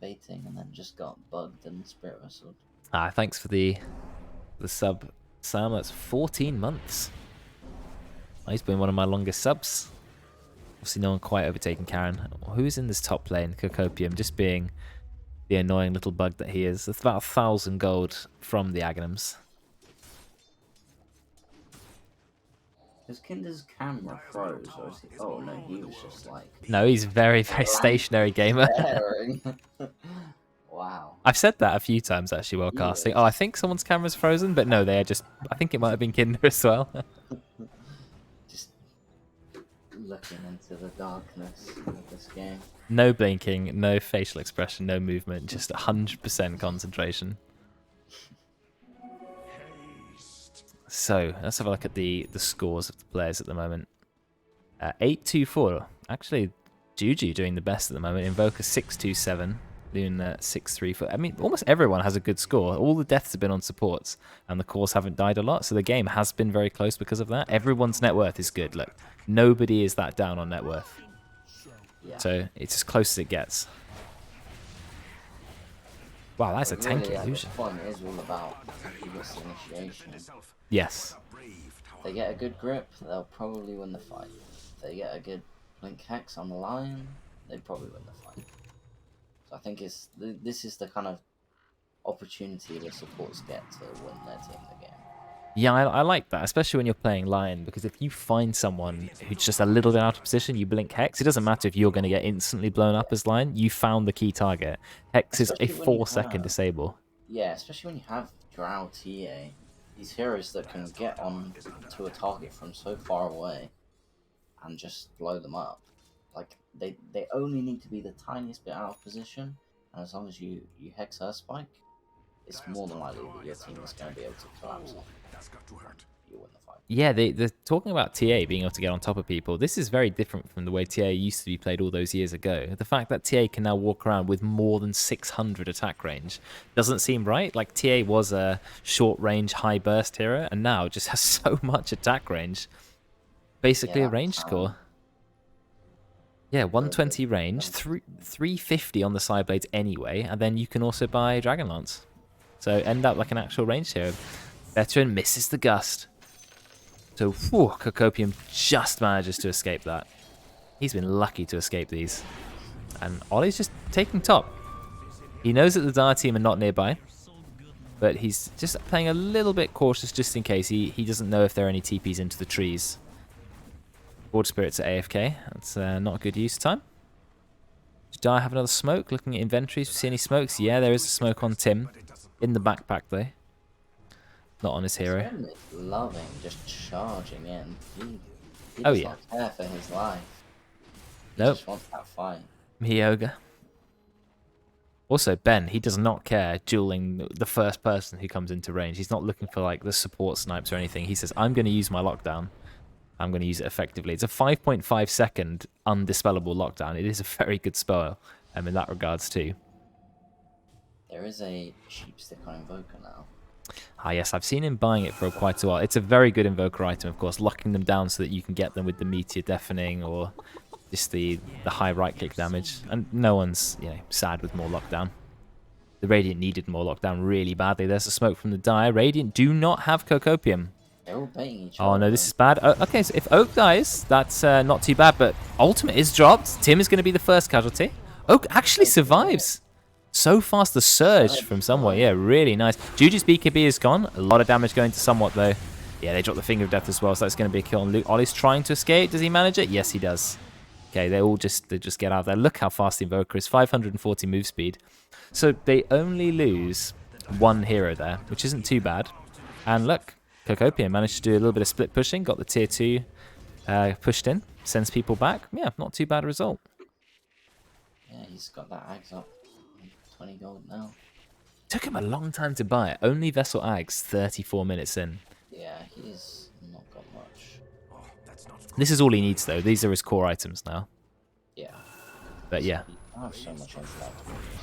baiting and then just got bugged and spirit wrestled. Ah, thanks for the sub, Sam. That's 14 months. Oh, he's been one of my longest subs. Obviously, no one quite overtaken Karen. Who's in this top lane? Cocopium, just being the annoying little bug that he is. It's about 1,000 gold from the Aghanims. His Kinder's camera froze, or is he? Oh no, he was just like No, he's very, very stationary gamer. staring. Wow. I've said that a few times actually while casting. Oh, I think someone's camera's frozen, but no, they are just. I think it might have been Kinder as well. Just looking into the darkness of this game. No blinking, no facial expression, no movement, just 100% concentration. So let's have a look at the scores of the players at the moment. 8-2-4. Actually, Juju doing the best at the moment. Invoker 6-2-7. Loon 6-3-4. I mean, almost everyone has a good score. All the deaths have been on supports, and the cores haven't died a lot. So the game has been very close because of that. Everyone's net worth is good. Look, nobody is that down on net worth. Yeah. So it's as close as it gets. Wow, that's a tanky illusion. The point is all about this initiation. Yes. If they get a good grip, they'll probably win the fight. If they get a good blink hex on the lion, they probably win the fight. So I think this is the kind of opportunity the supports get to win their team the game. Yeah, I like that, especially when you're playing Lion, because if you find someone who's just a little bit out of position, you blink Hex, it doesn't matter if you're going to get instantly blown up as Lion, you found the key target. Hex is a 4-second disable. Yeah, especially when you have Drow TA, these heroes that can get on to a target from so far away and just blow them up. Like, they only need to be the tiniest bit out of position, and as long as you Hex her spike, it's more than likely that your team is going to be able to collapse on. You win the fight. Yeah, they're talking about TA being able to get on top of people. This is very different from the way TA used to be played all those years ago. The fact that TA can now walk around with more than 600 attack range doesn't seem right. Like, TA was a short-range, high-burst hero, and now just has so much attack range. Basically a range score. Yeah, 120 range, 350 on the side blades anyway, and then you can also buy Dragonlance. So end up like an actual range hero. Veteran misses the gust. So, whew, Cocopium just manages to escape that. He's been lucky to escape these. And Ollie's just taking top. He knows that the Dire team are not nearby, but he's just playing a little bit cautious just in case. He doesn't know if there are any TPs into the trees. Board Spirits at AFK. That's not a good use of time. Does Dire have another smoke? Looking at inventories, see any smokes? Yeah, there is a smoke on Tim. In the backpack, though. Not on his hero. He's loving just charging in. He Oh, does yeah. not care for his life. He Nope. just wants that fight. Myoga. Also, Ben, he does not care dueling the first person who comes into range. He's not looking for like the support snipes or anything. He says, I'm going to use my lockdown. I'm going to use it effectively. It's a 5.5 second undispellable lockdown. It is a very good spell in that regards too. There is a sheep stick on Invoker now. Ah yes, I've seen him buying it for quite a while. It's a very good Invoker item, of course, locking them down so that you can get them with the Meteor Deafening or just the high right-click damage. And no one's sad with more lockdown. The Radiant needed more lockdown really badly. There's a smoke from the Dire. Radiant do not have Cocopium. They're all baiting each other. Oh no, this is bad. Okay, so if Oak dies, that's not too bad, but Ultimate is dropped. Tim is going to be the first casualty. Oak actually survives. So fast, the surge from somewhere. Yeah, really nice. Juju's BKB is gone. A lot of damage going to Somewhat, though. Yeah, they dropped the Finger of Death as well, so that's going to be a kill on Luke. Ollie's trying to escape. Does he manage it? Yes, he does. Okay, they just get out of there. Look how fast the Invoker is. 540 move speed. So they only lose one hero there, which isn't too bad. And look, Cocopium managed to do a little bit of split pushing. Got the tier 2 pushed in. Sends people back. Yeah, not too bad a result. Yeah, he's got that Ags up. 20 gold now. Took him a long time to buy it. Only Vessel Ags 34 minutes in. Yeah, he's not got much. This is all he needs, though. These are his core items now. Yeah. But yeah. I have so much intellect.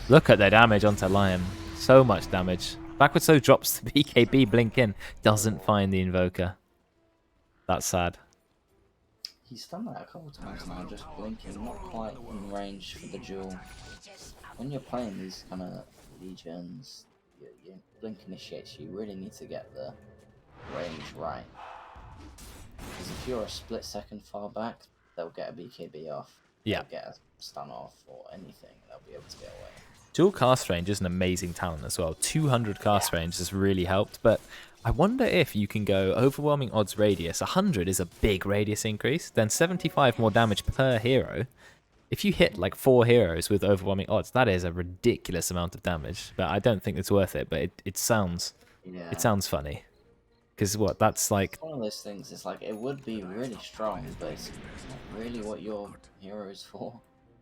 Look at their damage onto Lion. So much damage. Backward So drops the BKB, blink in. Doesn't find the Invoker. That's sad. He's done that a couple times now, just blinking, not quite in range for the duel. When you're playing these kind of legions, your blink initiates, you really need to get the range right. Because if you're a split second far back, they'll get a BKB off. Yeah. They'll get a stun off or anything, they'll be able to get away. Dual cast range is an amazing talent as well. 200 cast range has really helped, but I wonder if you can go overwhelming odds radius. 100 is a big radius increase. Then 75 more damage per hero. If you hit like 4 heroes with overwhelming odds, that is a ridiculous amount of damage. But I don't think it's worth it. But it sounds funny. Because what, that's like... It's one of those things, it's like, it would be really strong, but it's not really what your hero is for.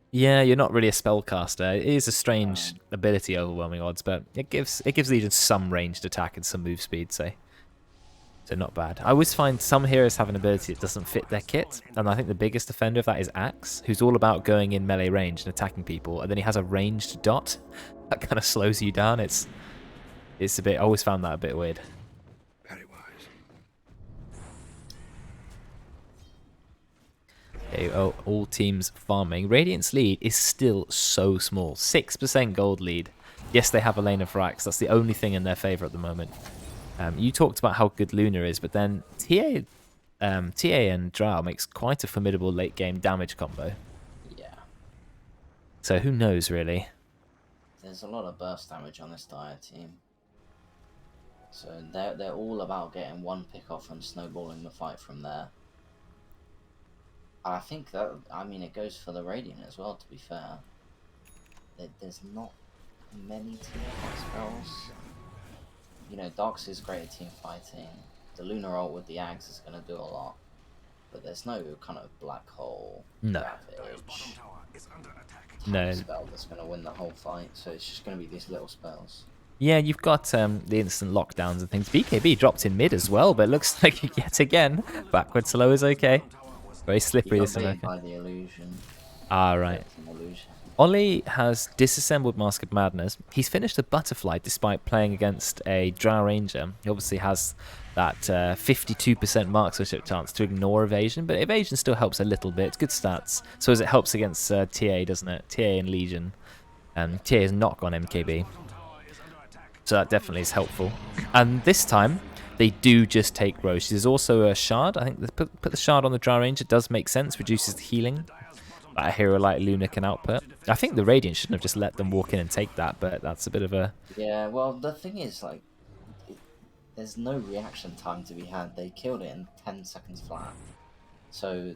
Yeah, you're not really a spellcaster. It is a strange ability, overwhelming odds, but it gives Legion some ranged attack and some move speed, so not bad. I always find some heroes have an ability that doesn't fit their kit, and I think the biggest offender of that is Axe, who's all about going in melee range and attacking people, and then he has a ranged dot that kind of slows you down. It's a bit. I always found that a bit weird. Very wise. Okay, all teams farming. Radiant's lead is still so small. 6% gold lead. Yes, they have a lane of Rax. That's the only thing in their favour at the moment. You talked about how good Luna is, but then TA and Drow makes quite a formidable late game damage combo. Yeah. So who knows, really? There's a lot of burst damage on this Dire team. So they're all about getting one pick off and snowballing the fight from there. I think that, I mean, it goes for the Radiant as well, to be fair. There's not many team fight spells. You know, Dox is great at team fighting. The Lunar ult with the Axe is going to do a lot. But there's no kind of black hole, ravage, spell that's going to win the whole fight. So it's just going to be these little spells. Yeah, you've got the instant lockdowns and things. BKB dropped in mid as well, but it looks like yet again, backward slow is okay. Very slippery this America. By the illusion. Ah, right. Ollie has disassembled Mask of Madness. He's finished a Butterfly despite playing against a Drow Ranger. He obviously has that 52% marksmanship chance to ignore evasion, but evasion still helps a little bit. Good stats. So as it helps against TA, doesn't it? TA and Legion. TA is not on MKB. So that definitely is helpful. And this time, they do just take Roche. There's also a Shard. I think they put the Shard on the Drow Ranger does make sense. Reduces the healing that a hero like Luna can output. I think the Radiant shouldn't have just let them walk in and take that, but that's a bit of a... Yeah, well, the thing is, like, there's no reaction time to be had. They killed it in 10 seconds flat. So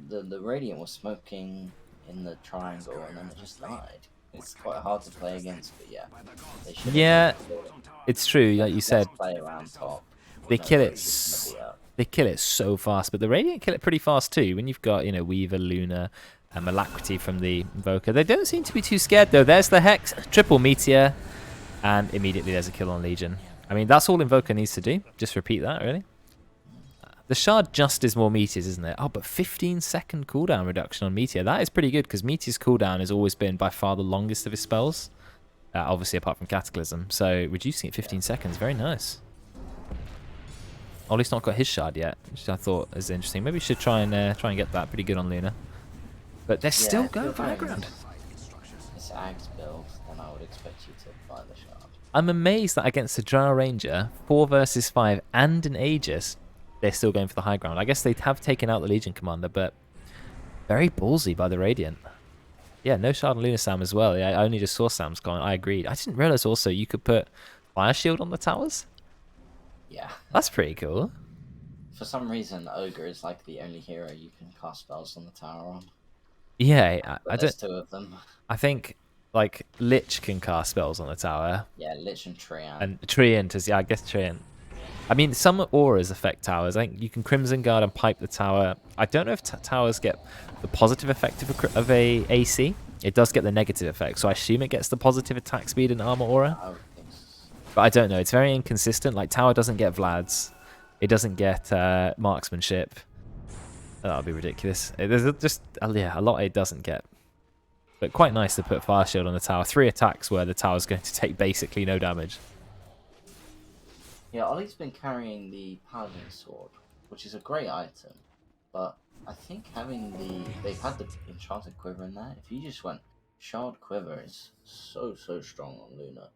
the Radiant was smoking in the triangle and then it just died. It's quite hard to play against, but yeah. They should it's true, like you said. Play around top. They kill it. They kill it so fast, but the Radiant kill it pretty fast too. When you've got, you know, Weaver, Luna, and Alacrity from the Invoker, they don't seem to be too scared though. There's the Hex, triple Meteor, and immediately there's a kill on Legion. I mean, that's all Invoker needs to do. Just repeat that, really. The Shard just is more Meteors, isn't it? Oh, but 15-second cooldown reduction on Meteor. That is pretty good, because Meteor's cooldown has always been by far the longest of his spells. Obviously, apart from Cataclysm. So, reducing it 15 seconds, very nice. Ollie's not got his Shard yet, which I thought was interesting. Maybe we should try and get that. Pretty good on Luna. But they're still going for high ground. It's Axe build, then I would expect you to buy the Shard. I'm amazed that against a Drow Ranger, 4 versus 5, and an Aegis, they're still going for the high ground. I guess they have taken out the Legion Commander, but very ballsy by the Radiant. Yeah, no Shard on Luna Sam as well. Yeah, I only just saw Sam's comment. I agreed. I didn't realize also you could put Fire Shield on the towers. Yeah. That's pretty cool. For some reason, Ogre is like the only hero you can cast spells on the tower on. Yeah, I There's don't. 2 of them. I think like Lich can cast spells on the tower. Yeah, Lich and Treant. And Treant is, yeah, I guess Treant. I mean, some auras affect towers. I think you can Crimson Guard and pipe the tower. I don't know if towers get the positive effect of a AC. It does get the negative effect, so I assume it gets the positive attack speed and armor aura. I would think so. But I don't know. It's very inconsistent. Like, tower doesn't get Vlad's. It doesn't get marksmanship. That would be ridiculous. There's just, yeah, a lot it doesn't get. But quite nice to put Fire Shield on the tower. 3 attacks where the tower's going to take basically no damage. Yeah, Ollie's been carrying the Paladin Sword, which is a great item, but I think they've had the Enchanted Quiver in there. If you just went, Shard Quiver is so strong on Luna,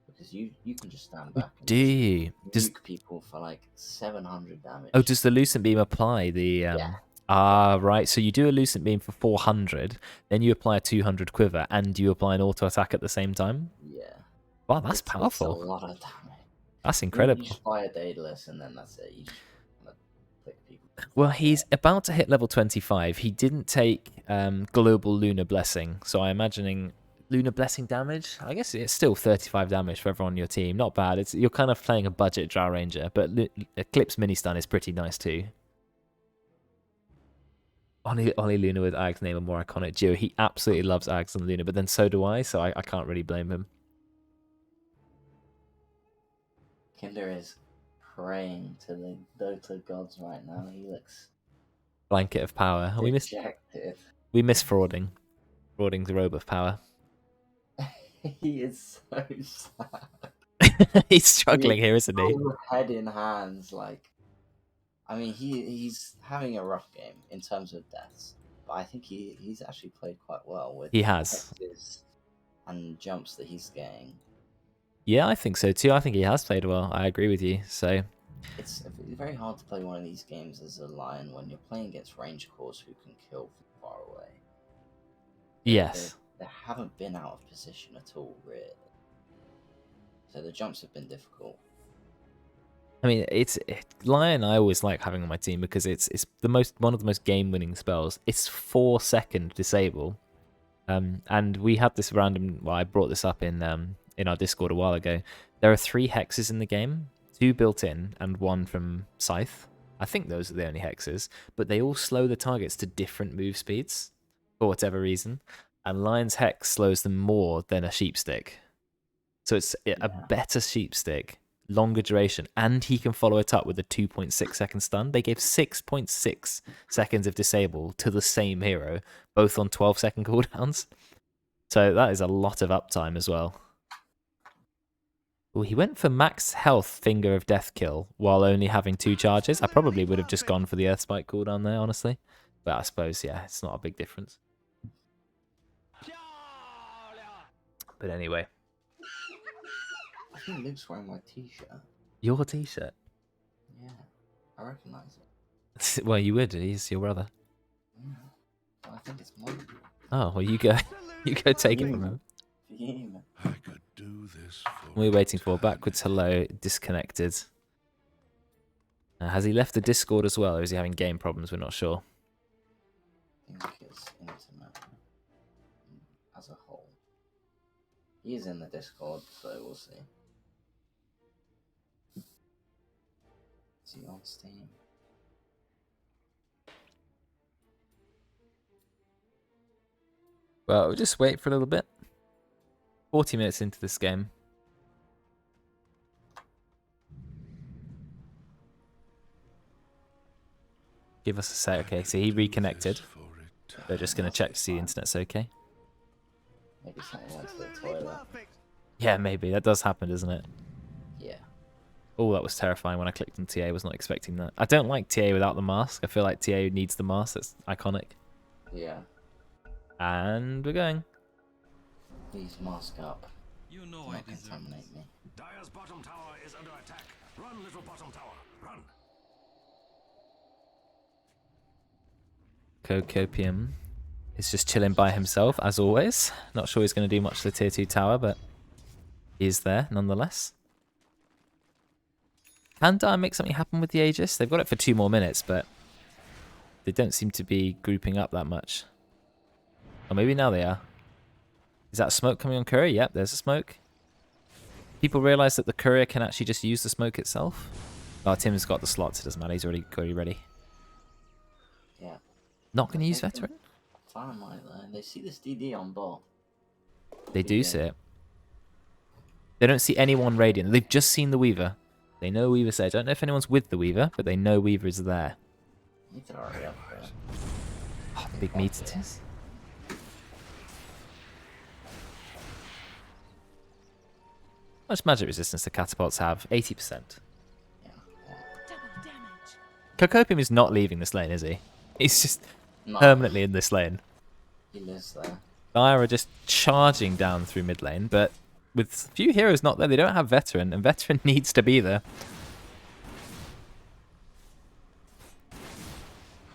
because you can just stand back and nuke people for like 700 damage. Oh, does the Lucent Beam apply the... Yeah. Ah, right, so you do a Lucent Beam for 400, then you apply a 200 Quiver, and you apply an auto attack at the same time? Yeah. Wow, that's powerful. That's a lot of damage. That's You incredible. just buy a Daedalus and then that's it. You just kind of click people. Well, he's about to hit level 25. He didn't take global Lunar Blessing, so I'm imagining Lunar Blessing damage. I guess it's still 35 damage for everyone on your team. Not bad. You're kind of playing a budget Drow Ranger, but Eclipse Mini Stun is pretty nice too. Ollie Luna with Ags name a more iconic duo. He absolutely loves Ags and Luna, but then so do I, so I can't really blame him. Kinder is praying to the Dota gods right now. He looks Blanket of power. dejected. We miss frauding. Frauding's a robe of power. He is so sad. He's struggling here, isn't he? Head in hands, like. I mean, he's having a rough game in terms of deaths, but I think he's actually played quite well with He has. hexes and jumps that he's getting. Yeah, I think so too. I think he has played well. I agree with you. So It's very hard to play one of these games as a Lion when you're playing against range cores who can kill from far away. yes. They haven't been out of position at all, really. So the jumps have been difficult. I mean, Lion. I always like having on my team because it's one of the most game-winning spells. It's 4-second disable, and we had this random. Well, I brought this up in our Discord a while ago. There are 3 hexes in the game, 2 built in and 1 from Scythe. I think those are the only hexes, but they all slow the targets to different move speeds for whatever reason, and Lion's hex slows them more than a sheep stick. So it's a better sheep stick. Longer duration, and he can follow it up with a 2.6 second stun. They gave 6.6 seconds of disable to the same hero, both on 12-second cooldowns. So that is a lot of uptime as well. Well, he went for max health Finger of Death kill while only having 2 charges. I probably would have just gone for the Earth Spike cooldown there, honestly. But I suppose, yeah, it's not a big difference. But anyway. I think Luke's wearing my t-shirt. Your t-shirt? Yeah, I recognise it. Well, you would. He's your brother. Yeah, but I think it's mine. Oh, well, you go. You go take it from him. Yeah. I could do this for We're waiting for backwards hello, disconnected. Has he left the Discord as well, or is he having game problems? We're not sure. I think it's internet as a whole. He is in the Discord, so we'll see. Is he on Steam? Well, we'll just wait for a little bit. 40 minutes into this game. Give us a sec. Okay, so he reconnected. They're just going to check to see the internet's okay. Maybe someone went to the toilet. Yeah, maybe. That does happen, doesn't it? Yeah. Oh, that was terrifying when I clicked on TA. I was not expecting that. I don't like TA without the mask. I feel like TA needs the mask. That's iconic. Yeah. And we're going. Please mask up. You know Do I not deserve contaminate this. me. Dire's bottom tower is under attack. Run, little bottom tower. Run. Copium is just chilling by himself, as always. Not sure he's going to do much to the tier 2 tower, but he's there nonetheless. Can Dire make something happen with the Aegis? They've got it for 2 more minutes, but they don't seem to be grouping up that much. Or maybe now they are. Is that smoke coming on Courier? Yep, there's a smoke. People realise that the Courier can actually just use the smoke itself. Oh, Tim's got the slots, it doesn't matter, he's already ready. Yeah. Not going to use Veteran? Dynamite there. They see this DD on ball. They do see it. They don't see anyone Radiant. They've just seen the Weaver. They know Weaver's there. I don't know if anyone's with the Weaver, but they know Weaver is there. Need to hurry up there. Oh, big meat it is. How much magic resistance do catapults have? 80%. Yeah. Cocopium is not leaving this lane, is he? He's just No, permanently in this lane. he lives there. Dire are just charging down through mid lane, but with few heroes not there, they don't have Veteran, and Veteran needs to be there.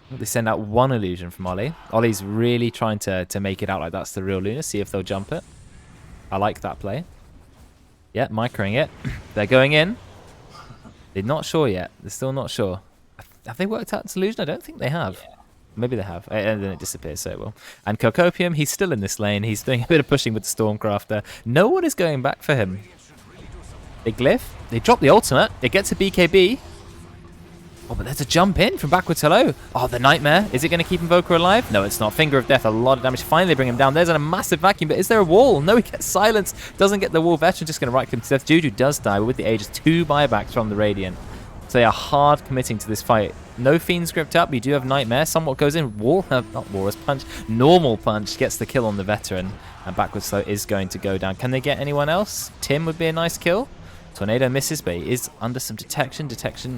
They send out one illusion from Ollie. Ollie's really trying to make it out like that's the real Luna, see if they'll jump it. I like that play. Yeah, microing it. They're going in. They're not sure yet. They're still not sure. Have they worked out Delusion? I don't think they have. Yeah. Maybe they have. And then it disappears, so it will. And Cocopium, he's still in this lane. He's doing a bit of pushing with the Stormcrafter. No one is going back for him. They glyph. They drop the ultimate. It gets a BKB. Oh, but there's a jump in from backwards. Hello. Oh, the Nightmare. Is it going to keep Invoker alive? No, it's not. Finger of Death. A lot of damage. Finally bring him down. There's a massive vacuum. But is there a wall? No, he gets silenced. Doesn't get the wall. Veteran just going to right click him to death. Juju does die, but with the Aegis, 2 buybacks from the Radiant. So they are hard committing to this fight. No Fiend script up. You do have Nightmare. Somewhat goes in. Not Walrus Punch. Normal Punch gets the kill on the Veteran. And backwards slow is going to go down. Can they get anyone else? Tim would be a nice kill. Tornado misses, but he is under some detection.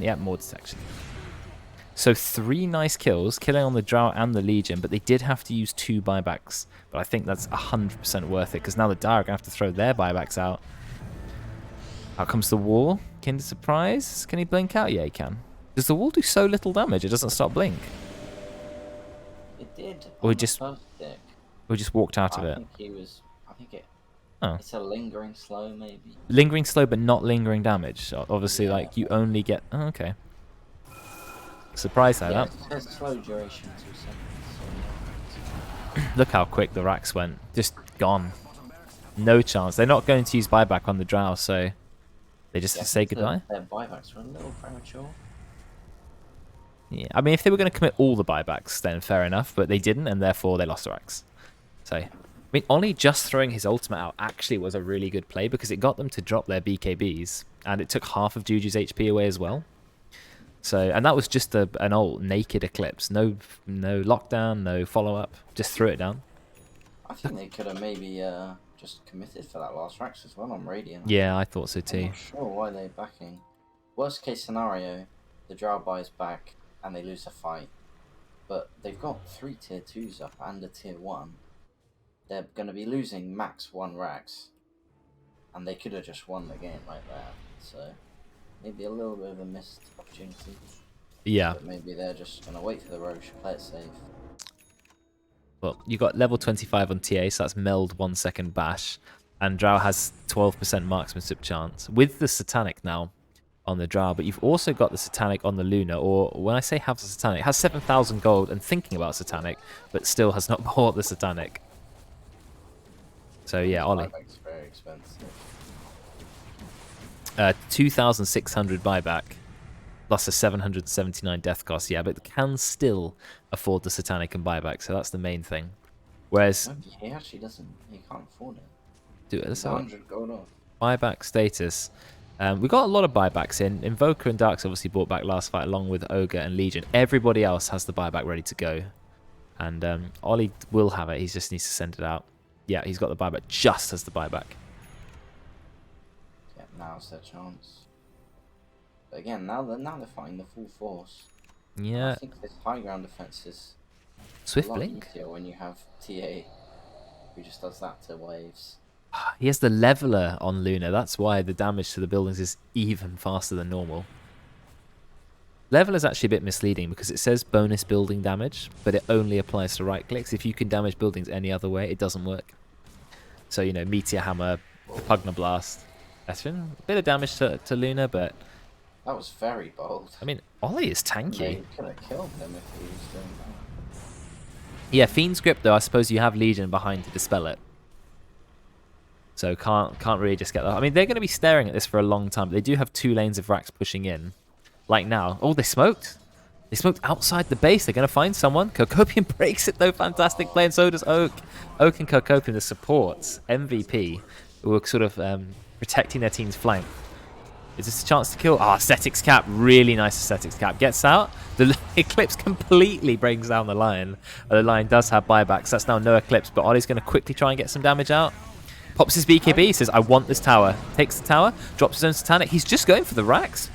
Yeah, more detection. So 3 nice kills, killing on the Drow and the Legion, but they did have to use 2 buybacks. But I think that's 100% worth it, because now the Dire are going to have to throw their buybacks out. Out comes the wall. Kinder Surprise. Can he blink out? Yeah, he can. Does the wall do so little damage? It doesn't stop blink. It did. Or he on the just, first deck. or he just walked out of I it. think he was. I think it. Oh. It's a lingering slow, maybe. Lingering slow, but not lingering damage. Obviously, Yeah. like, you only get... Oh, okay. Surprised at Yeah, that. it says slow duration 2 seconds. So yeah. Look how quick the racks went. Just gone. No chance. They're not going to use buyback on the Drow, so they just Yeah, I say think goodbye. Their buybacks were a little premature. Yeah, I mean, if they were going to commit all the buybacks, then fair enough, but they didn't, and therefore they lost the racks. So, I mean, Ollie just throwing his ultimate out actually was a really good play because it got them to drop their BKBs, and it took half of Juju's HP away as well. So, and that was just an old naked Eclipse. No lockdown, no follow-up. Just threw it down. I think they could have maybe just committed for that last Rax as well on Radiant. Yeah, I thought so I'm too. not sure why they're backing. Worst case scenario, the Drow buys back and they lose a fight. But they've got 3 tier 2s up and a tier 1. They're going to be losing max 1 Rax. And they could have just won the game like that. So, maybe a little bit of a missed opportunity. Yeah. But maybe they're just going to wait for the Roche, play it safe. Well, you got level 25 on TA, so that's meld 1 second bash. And Drow has 12% marksmanship chance. With the Satanic now on the Drow, but you've also got the Satanic on the Luna, or when I say have the Satanic, it has 7,000 gold and thinking about Satanic, but still has not bought the Satanic. So yeah, Ollie. Buyback's very expensive. 2,600 buyback, plus a 779 death cost, yeah, but can still afford the Satanic and buyback, so that's the main thing. Whereas... No, he actually doesn't. He can't afford it. Do it, It's 100 gold off. buyback status. We got a lot of buybacks in. Invoker and Darks obviously bought back last fight along with Ogre and Legion. Everybody else has the buyback ready to go. And Ollie will have it. He just needs to send it out. Yeah, he's got the buyback just as the buyback. Yeah, now's their chance. But again, now they're fighting the full force. Yeah. I think this high ground defense is Swift a lot Blink. easier when you have TA who just does that to waves. He has the leveler on Luna. That's why the damage to the buildings is even faster than normal. Level is actually a bit misleading because it says bonus building damage, but it only applies to right clicks. If you can damage buildings any other way, it doesn't work. So, you know, Meteor Hammer, Pugna Blast. That's been a bit of damage to Luna, but... That was very bold. I mean, Ollie is tanky. They could have killed him if he was doing that. Yeah, Fiend's Grip, though, I suppose you have Legion behind to dispel it. So can't really just get that. I mean, they're going to be staring at this for a long time, but they do have 2 lanes of racks pushing in. Like now. Oh, they smoked. They smoked outside the base. They're going to find someone. Cocopium breaks it, though. Fantastic play, and so does Oak. Oak and Cocopium, the supports, MVP, who are sort of protecting their team's flank. Is this a chance to kill? Ah, Aesthetics Cap. Really nice Aesthetics Cap. Gets out. The Eclipse completely brings down the Lion. The Lion does have buybacks. That's now no Eclipse, but Ollie's going to quickly try and get some damage out. Pops his BKB, says, I want this tower. Takes the tower, drops his own Satanic. He's just going for the racks.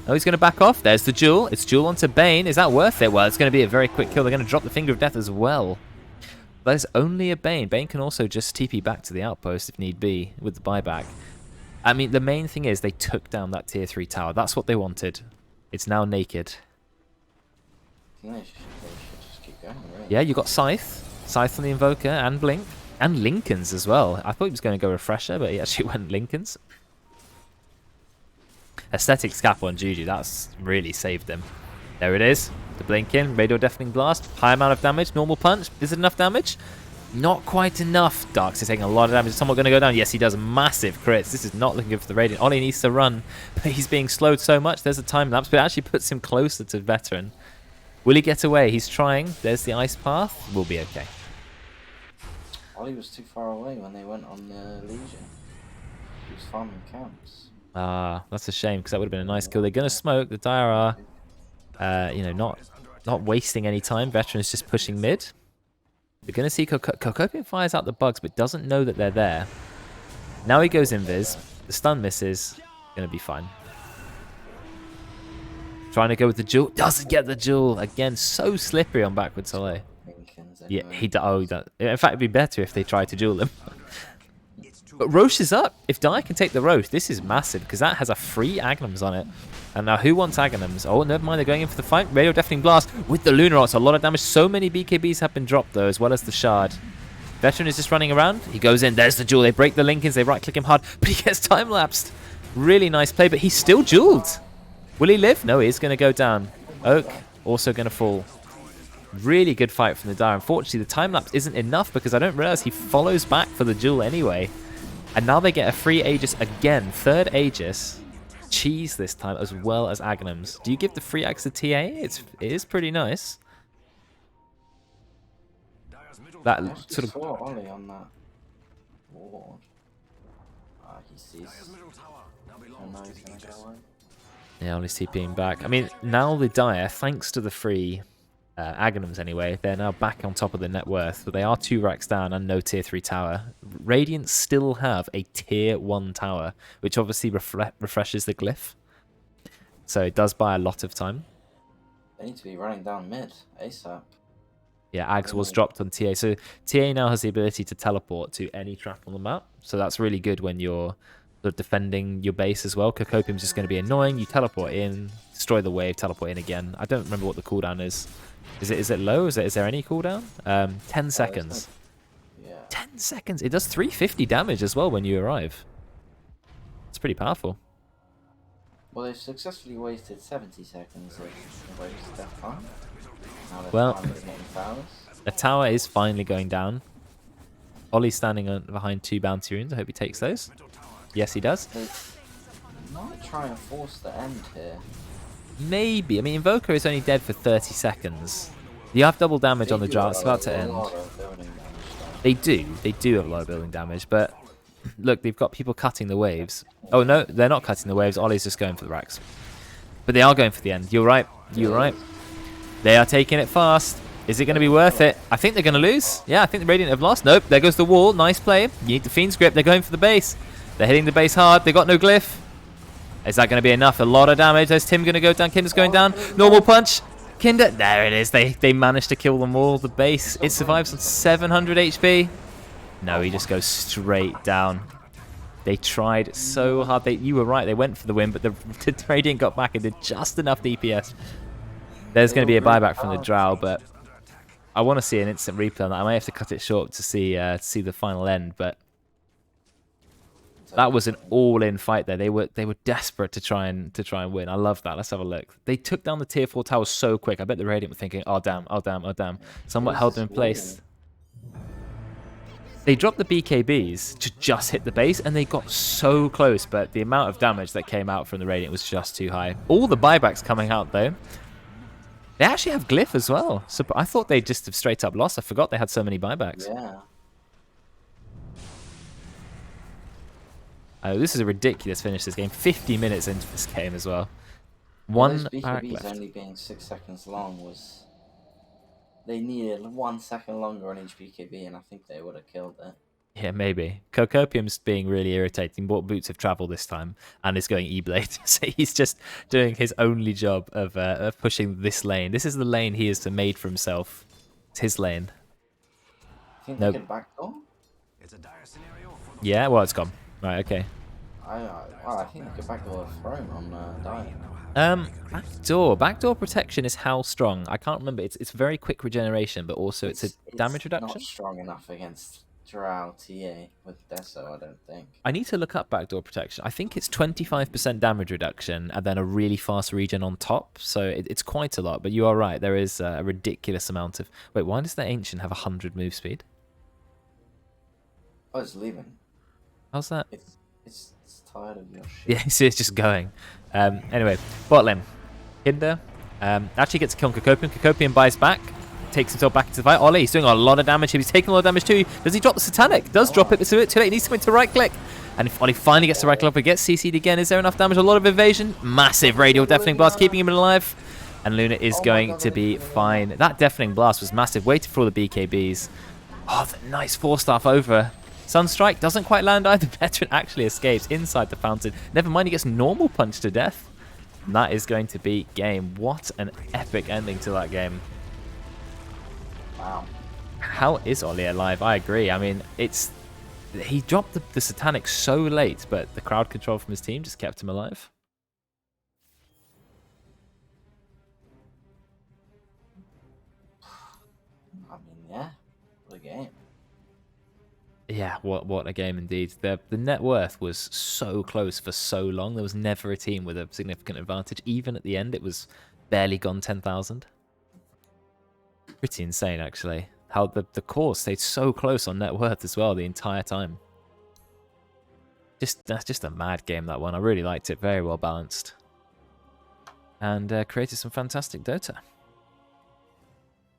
Oh, he's going to back off. There's the Jewel. It's Jewel onto Bane. Is that worth it? Well, it's going to be a very quick kill. They're going to drop the Finger of Death as well. There's only a Bane. Bane can also just TP back to the outpost if need be with the buyback. I mean, the main thing is they took down that tier 3 tower. That's what they wanted. It's now naked. I think they should just keep going, really. Yeah, you got Scythe. Scythe on the Invoker and Blink. And Lincoln's as well. I thought he was going to go Refresher, but he actually went Lincoln's. Aesthetic Scalp on Juju, that's really saved him. There it is. The blink in, radio deafening blast, high amount of damage, normal punch. Is it enough damage? Not quite enough. Darks is taking a lot of damage. Is someone going to go down? Yes, he does. Massive crits. This is not looking good for the Radiant. Ollie needs to run, but he's being slowed so much. There's a time lapse, but it actually puts him closer to Veteran. Will he get away? He's trying. There's the ice path. We'll be okay. Ollie was too far away when they went on the Legion. He was farming camps. Ah, that's a shame, because that would have been a nice kill. They're going to smoke. The Dire are, you know, not wasting any time. Veteran is just pushing mid. We're going to see Cocopium fires out the bugs, but doesn't know that they're there. Now he goes invis. The stun misses. Going to be fine. Trying to go with the jewel. Doesn't get the jewel. Again, so slippery on backwards Soleil. Yeah, he does. In fact, it'd be better if they tried to duel him. But Roche is up. If Dai can take the Roche, this is massive, because that has a free Agnums on it. And now who wants Agnums? Oh, never mind, they're going in for the fight. Radio Deafening Blast with the Lunar Arts. A lot of damage. So many BKBs have been dropped, though, as well as the Shard. Veteran is just running around. He goes in. There's the jewel. They break the Linkins. They right-click him hard, but he gets time-lapsed. Really nice play, but he's still jeweled. Will he live? No, he's going to go down. Oak also going to fall. Really good fight from the Dire. Unfortunately, the time-lapse isn't enough, because I don't realize he follows back for the jewel anyway. And now they get a free Aegis again. Third Aegis. Cheese this time, as well as Agnums. Do you give the free Axe to TA? It is pretty nice. That sort of... Ollie on that ward. He sees. And now he's going to go away. Yeah, Ollie's TPing back. I mean, now the Dire, thanks to the free Agnums anyway, they're now back on top of the net worth, but they are 2 racks down and no tier 3 tower. Radiant still have a tier 1 tower, which obviously refreshes the glyph, so it does buy a lot of time. They need to be running down mid ASAP. Yeah, Ags was dropped on TA, so TA now has the ability to teleport to any trap on the map, so that's really good when you're sort of defending your base as well. Cocopium's just going to be annoying. You teleport in, destroy the wave, teleport in again. I don't remember what the cooldown is. Is it low? Is there any cooldown? 10 seconds. Yeah. 10 seconds. It does 350 damage as well when you arrive. It's pretty powerful. Well, they've successfully wasted 70 seconds of death time. Now Well, getting towers. the tower is finally going down. Ollie's standing behind 2 bounty runes. I hope he takes those. Yes, he does. They might try and force the end here. Maybe. I mean, Invoker is only dead for 30 seconds. You have double damage on the jar. It's about to end. They do. They do have a lot of building damage, but look, they've got people cutting the waves. Oh, no, they're not cutting the waves. Ollie's just going for the racks. But they are going for the end. You're right. You're right. They are taking it fast. Is it going to be worth it? I think they're going to lose. Yeah, I think the Radiant have lost. Nope, there goes the wall. Nice play. You need the Fiend's Grip. They're going for the base. They're hitting the base hard. They got no glyph. Is that going to be enough? A lot of damage. There's Tim going to go down. Kinder's going down. Normal punch. Kinder. There it is. They managed to kill them all. The base. It survives on 700 HP. No, he just goes straight down. They tried so hard. You were right. They went for the win, but the Radiant got back and did just enough DPS. There's going to be a buyback from the Drow, but I want to see an instant replay on that. I might have to cut it short to see the final end, but that was an all-in fight there. They were desperate to try and win. I love that. Let's have a look. They took down the tier 4 tower so quick. I bet the Radiant were thinking, "Oh damn, oh damn, oh damn." Somewhat held them in place. They dropped the BKBs to just hit the base, and they got so close, but the amount of damage that came out from the Radiant was just too high. All the buybacks coming out though. They actually have glyph as well. So I thought they'd just have straight up lost. I forgot they had so many buybacks. Yeah. Oh, this is a ridiculous finish this game. 50 minutes into this game as well. Those One barrack BKBs left. only being 6 seconds long was... They needed 1 second longer on each BKB, and I think they would have killed it. Yeah, maybe. Cocopium's being really irritating. Bought Boots of Travel this time and is going E-Blade. So he's just doing his only job of pushing this lane. This is the lane he has made for himself. It's his lane. I think Nope. they could backdoor? It's a dire scenario for the Yeah, well, it's gone. Right, okay. I think they could backdoor a throne on Dire. Backdoor protection is how strong? I can't remember. It's very quick regeneration, but also it's a damage reduction. Not strong enough against Drow TA with Deso, I don't think. I need to look up backdoor protection. I think it's 25% damage reduction and then a really fast regen on top. So it's quite a lot, but you are right. There is a ridiculous amount of... Wait, why does the Ancient have 100 move speed? Oh, it's leaving. How's that? It's tired of your shit. Yeah, it's just going. Anyway, bot lane. Hinder actually gets a kill on Kokopian. Kokopian buys back. Takes himself back into the fight. Ollie, he's doing a lot of damage here. He's taking a lot of damage too. Does he drop the Satanic? Does drop it, but it's a bit too late. He needs something to right click. And if Ollie finally gets the right click, but gets CC'd again. Is there enough damage? A lot of evasion. Massive radial deafening blast, keeping him alive. And Luna is going to be fine. That deafening blast was massive. Waited for all the BKBs. Oh, the nice 4-staff over. Sunstrike doesn't quite land either. Veteran actually escapes inside the fountain. Never mind, he gets normal punch to death. And that is going to be game. What an epic ending to that game. Wow. How is Ollie alive? I agree. I mean, he dropped the Satanic so late, but the crowd control from his team just kept him alive. I mean, yeah. What a game. Yeah, what a game indeed. The net worth was so close for so long. There was never a team with a significant advantage. Even at the end, it was barely gone 10,000. Pretty insane, actually. How the core stayed so close on net worth as well the entire time. That's just a mad game, that one. I really liked it. Very well balanced. And created some fantastic Dota.